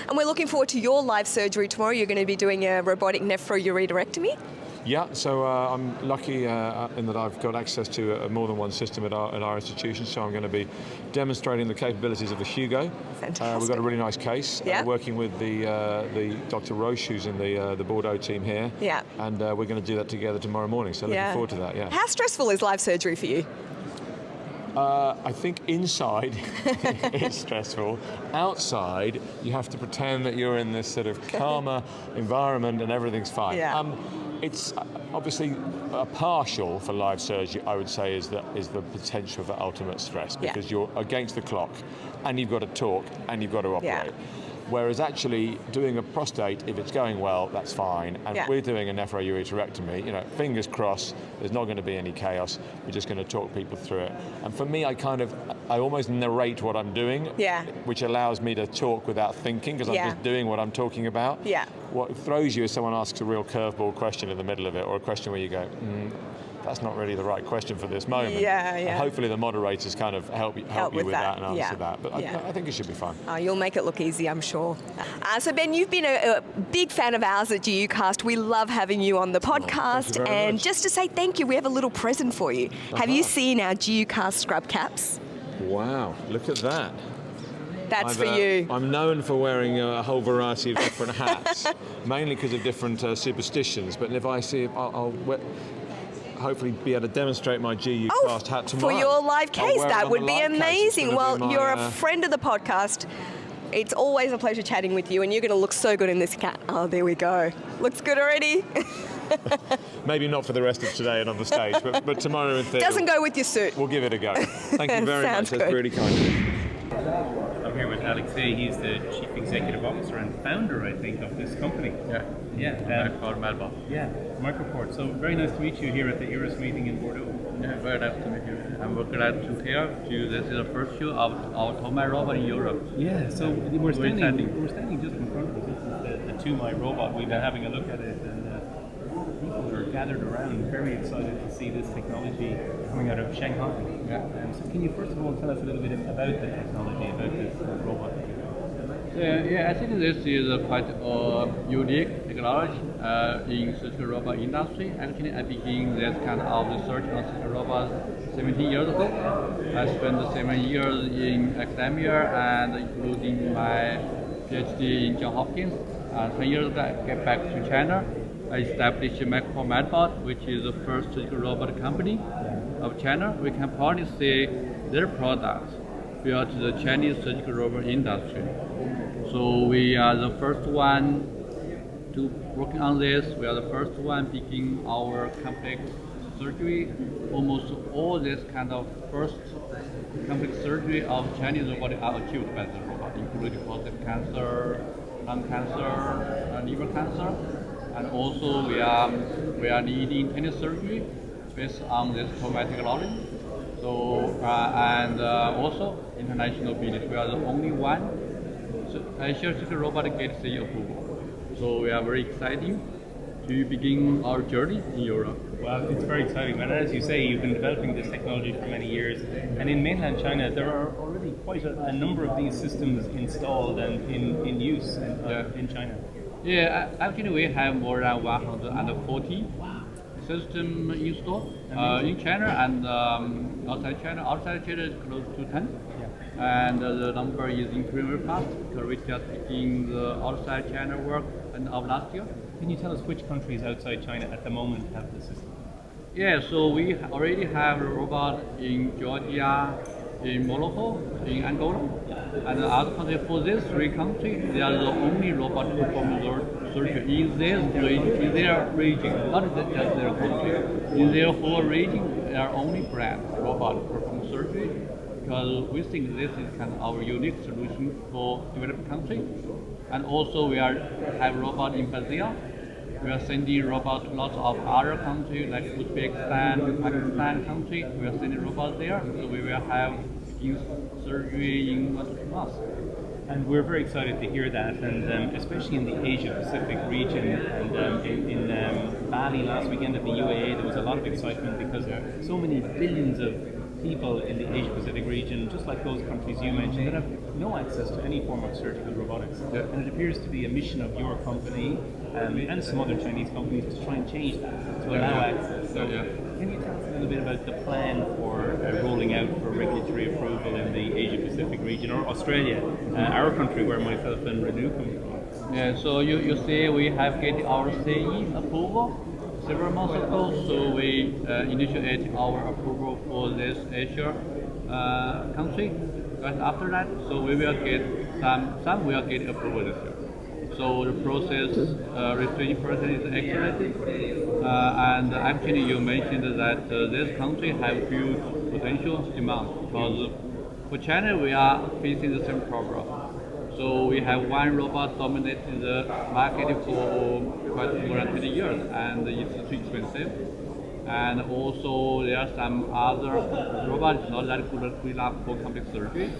And we're looking forward to your live surgery tomorrow. You're going to be doing a robotic nephroureterectomy. Yeah, so I'm lucky in that I've got access to more than one system at our institution, so I'm going to be demonstrating the capabilities of the Hugo. Fantastic. We've got a really nice case, working with the Dr Roche, who's in the Bordeaux team here, and we're going to do that together tomorrow morning, so looking forward to that, yeah. How stressful is live surgery for you? I think inside it's stressful. Outside, you have to pretend that you're in this sort of calmer environment and everything's fine. Yeah. It's obviously a partial for live surgery, I would say, is the potential for ultimate stress, because you're against the clock and you've got to talk and you've got to operate. Yeah. Whereas actually doing a prostate, if it's going well, that's fine. And if we're doing a nephroureterectomy, fingers crossed, there's not going to be any chaos. We're just going to talk people through it. And for me, I almost narrate what I'm doing, which allows me to talk without thinking, because I'm just doing what I'm talking about. Yeah. What throws you is someone asks a real curveball question in the middle of it, or a question where you go, that's not really the right question for this moment. Yeah, yeah. And hopefully the moderators kind of help you with that and answer that. But I think it should be fun. You'll make it look easy, I'm sure. So Ben, you've been a big fan of ours at GUCast. We love having you on the podcast. And just to say thank you, we have a little present for you. Have you seen our GUCast scrub caps? Wow, look at that. That's for you. I'm known for wearing a whole variety of different hats, mainly because of different superstitions. But if I see, I'll hopefully be able to demonstrate my GUCast hat tomorrow. For your live case, that would be amazing. Well, you're a friend of the podcast. It's always a pleasure chatting with you, and you're going to look so good in this hat. Oh, there we go. Looks good already. Maybe not for the rest of today and on the stage, but tomorrow in theatre. Doesn't go with your suit. We'll give it a go. Thank you very much. That's really kind of you. I'm here with Alexei. He's the Chief Executive Officer and founder, I think, of this company. Yeah. Yeah. Called Mmbot. Yeah, Microport. So very nice to meet you here at the ERUS meeting in Bordeaux. Yeah, very nice to meet you. I'm glad to hear you. This is the first show of our TOMAI robot in Europe. Yeah, so we're standing just in front of us. This is the TOMAI robot. We've been having a look at it, and people are gathered around, very excited to see this technology coming out of Shanghai. Yeah. So can you first of all tell us a little bit about the technology, about this robot? Yeah, I think this is quite unique technology in surgical robot industry. Actually, I began this kind of research on surgical robots 17 years ago. I spent 7 years in academia and including my PhD in Johns Hopkins. 10 years ago, I came back to China. I established Mmbot, which is the first surgical robot company of China. We can proudly say their products built the Chinese surgical robot industry. So we are the first one to working on this. We are the first one begin our complex surgery. Almost all this kind of first complex surgery of Chinese robotic are achieved by the robot, including prostate cancer, lung cancer, liver cancer, and also we are leading telesurgery based on this TOMAI technology. So and also international business. We are the only one Asia surgical robot get CE approval. So we are very excited to begin our journey in Europe. Well, it's very exciting. And as you say, you've been developing this technology for many years. And in mainland China, there are already quite a number of these systems installed and in use in China. Yeah, actually we have more than 140 systems installed in China and outside China. Outside China is close to 10. And the number is increasing very fast because we just began the outside China work of last year. Can you tell us which countries outside China at the moment have the system? Yeah, so we already have a robot in Georgia, in Morocco, in Angola, and other countries. For these 3 countries, they are the only robot performing surgery in their region, not just their country. In their whole region, they are only brand robot performing surgery. Because we think this is kind of our unique solution for developed countries. And also we have robot in Brazil. We are sending robots to lots of other countries like Uzbekistan, Pakistan country. We are sending robots there. So we will have surgery in 1 month. And we're very excited to hear that, and especially in the Asia Pacific region. And in Bali last weekend at the UAA, there was a lot of excitement because so many billions of people in the Asia Pacific region, just like those countries you mentioned, that have no access to any form of surgical robotics. Yeah. And it appears to be a mission of your company and some other Chinese companies to try and change that, to allow access. So can you tell us a little bit about the plan for rolling out for regulatory approval in the Asia Pacific region, or Australia, our country where myself and Renu come from? Yeah, so you see we have get our CE approval several months ago, so we initiate our approval for this Asia country. Right after that, so we will get some will get approval this year. So the process, registration process is accelerated, and actually you mentioned that this country have huge potential demand because for China we are facing the same problem. So we have one robot dominating the market for quite more than 20 years, and it's too expensive. And also there are some other robots not that good enough for complex surgery.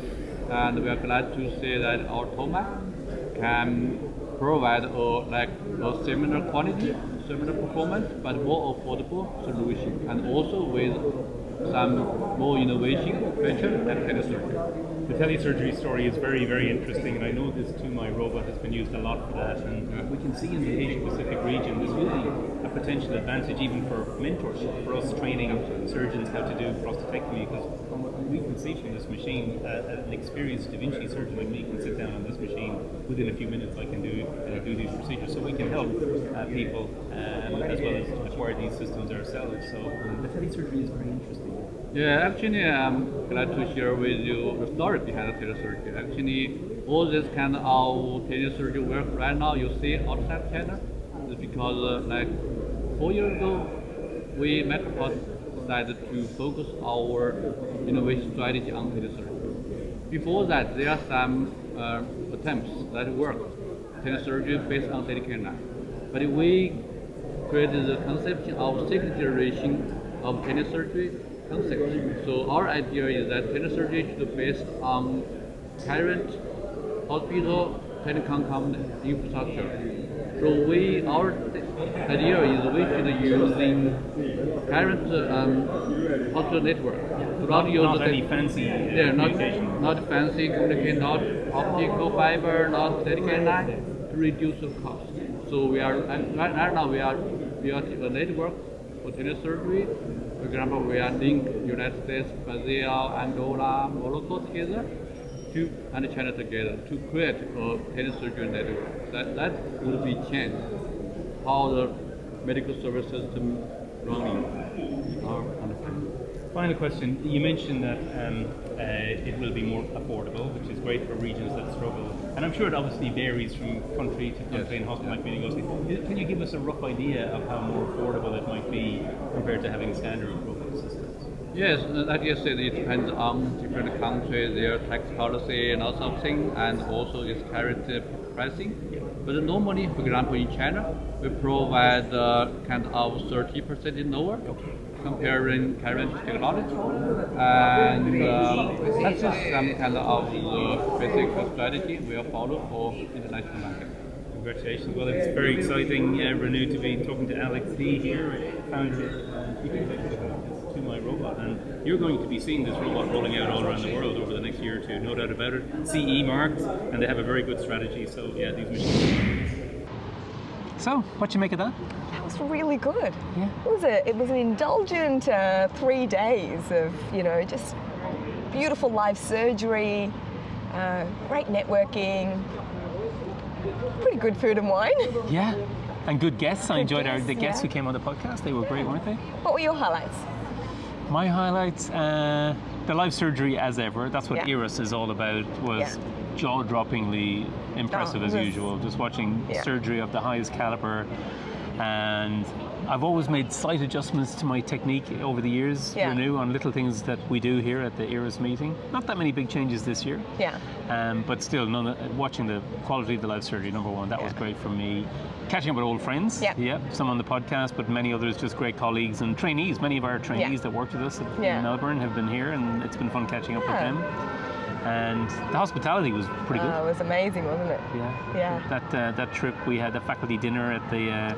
And we are glad to say that our TOMAI can provide a similar quality, similar performance, but more affordable solution, and also with some more innovation feature like telesurgery. The telesurgery story is very, very interesting, and I know this TOMAI robot has been used a lot for that. And we can see in the Asia Pacific region, this will be a potential advantage even for mentorship, for us training surgeons how to do prostatectomy. Because from what we can see from this machine, an experienced Da Vinci surgeon like me can sit down on this machine within a few minutes. I can do these procedures, so we can help people as well as acquire these systems ourselves. So the telesurgery is very interesting. Yeah, actually, I'm glad to share with you the story behind the telesurgery. Actually, all this kind of telesurgery work right now you see outside China is because like 4 years ago, we Mmbot decided to focus our innovation strategy on telesurgery. Before that, there are some attempts that work telesurgery based on dedicated knife. but we created the conception of second generation of telesurgery concept. So our idea is that telesurgery should be based on current hospital telecom infrastructure. So our idea is we should use current hospital network. So not any fancy communication. Not fancy communication, not optical fiber, not dedicated line, to reduce the cost. So right now we are building a network for telesurgery. For example, we are link United States, Brazil, Angola, Morocco together, and China together to create a telesurgery network. That will be changed how the medical service system running our country. Final question. You mentioned that it will be more affordable, which is great for regions that struggle. And I'm sure it obviously varies from country to country and hospital might be negotiated. Can you give us a rough idea of how more affordable it might be compared to having standard robotic systems? Yes, like you said, it depends on different countries, their tax policy and all something, and also its current pricing. But normally, for example, in China, we provide kind of 30% lower. Comparing current technology, and that's just some kind of basic strategy we'll follow for international market. Congratulations. Well, it's very exciting, Renu, to be talking to Alex Lee here, founder of To My Robot, and you're going to be seeing this robot rolling out all around the world over the next year or two, no doubt about it. CE marked, and they have a very good strategy, so yeah, these machines. So, what you make of that? That was really good. Yeah. It was an indulgent 3 days of, just beautiful live surgery, great networking, pretty good food and wine. Yeah, and good guests. I enjoyed the guests who came on the podcast. They were great, weren't they? What were your highlights? My highlights, the live surgery as ever. That's what ERUS is all about. Was jaw-droppingly impressive as usual. Just watching surgery of the highest caliber, and I've always made slight adjustments to my technique over the years, Renu, on little things that we do here at the ERUS meeting. Not that many big changes this year. Yeah. But still, watching the quality of the live surgery, number one, that was great for me. Catching up with old friends, some on the podcast, but many others just great colleagues and trainees. Many of our trainees that worked with us in Melbourne have been here, and it's been fun catching up with them. And the hospitality was pretty good. It was amazing, wasn't it? Yeah. That trip, we had a faculty dinner at the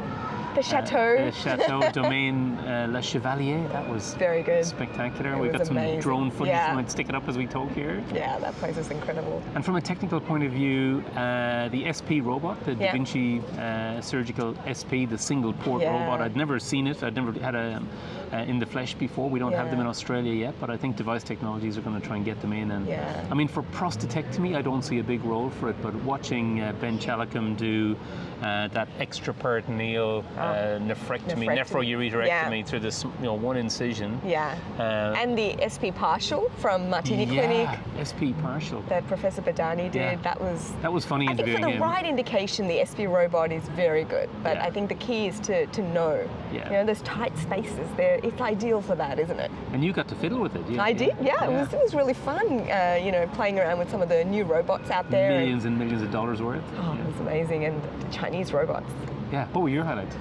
Chateau. Chateau Domaine Le Chevalier. That was very good. Spectacular. We got some drone footage. We might stick it up as we talk here. Yeah, that place is incredible. And from a technical point of view, the SP robot, the Vinci surgical SP, the single port robot, I'd never seen it. I'd never had a in the flesh before. We don't have them in Australia yet, but I think device technologies are going to try and get them in. And I mean, for prostatectomy, I don't see a big role for it, but watching Ben Chalak do that extraperitoneal nephroureterectomy through this one incision. And the SP partial from Martini Clinic. SP partial. That Professor Badani did. That was funny interviewing him. I think for the right indication, the SP robot is very good. But I think the key is to know. There's tight spaces there. It's ideal for that, isn't it? And you got to fiddle with it. I did. It was really fun. Playing around with some of the new robots out there. Millions and millions of dollars worth. It was amazing, and the Chinese robots. Yeah. What were your highlights?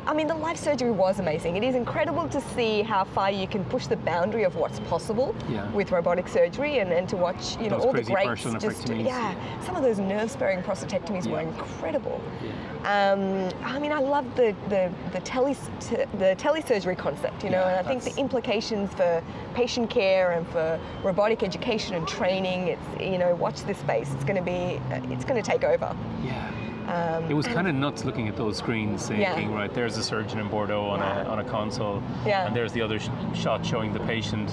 I mean, the live surgery was amazing. It is incredible to see how far you can push the boundary of what's possible with robotic surgery, and to watch, those all the greats just, some of those nerve-sparing prostatectomies were incredible. I mean, I love the telesurgery concept, and I think the implications for patient care and for robotic education and training. It's, watch this space. It's going to take over. Yeah. It was kind of nuts looking at those screens, thinking, right, there's a surgeon in Bordeaux on a console, and there's the other shot showing the patient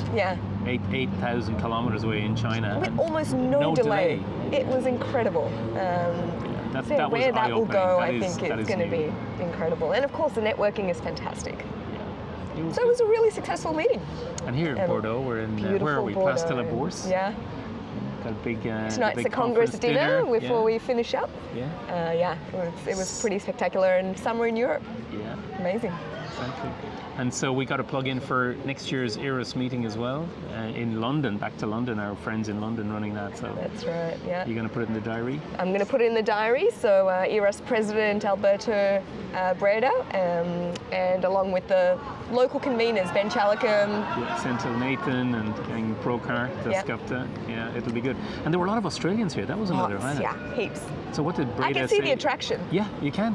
8,000 kilometers away in China. With almost no delay. It was incredible. Where that will go, I think it's going to be incredible. And of course, the networking is fantastic. So it was a really successful meeting. And here in Bordeaux, we're in, where are we? Place de la Bourse? Yeah. Got a big tonight's big the Congress dinner before we finish up. Yeah. It was pretty spectacular, and summer in Europe. Yeah. Amazing. Exactly. And so we got a plug in for next year's ERUS meeting as well in London, back to London, our friends in London running that. So that's right, yeah. You're going to put it in the diary? I'm going to put it in the diary. So ERUS President Alberto Berre, and along with the local conveners, Ben Chalak, Sentil Nathan and Gang Prokar, Skepta. Yeah, it'll be good. And there were a lot of Australians here. That was another highlight. Yeah, heaps. So what did Breda say? I can see the attraction. Yeah, you can.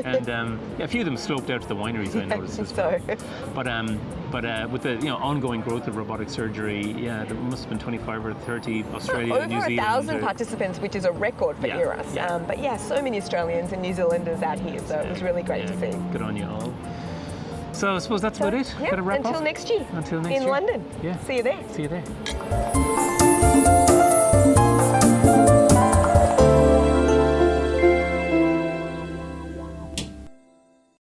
And a few of them sloped out to the wineries, I noticed as well. But with the ongoing growth of robotic surgery, there must have been 25 or 30 Australia, over New Zealand. Over 1,000 participants, which is a record for ERUS. But so many Australians and New Zealanders out here, so it was really great to see. Good on you all. So I suppose that's about it. Until next year. Until next year. In London. Yeah. See you there. See you there.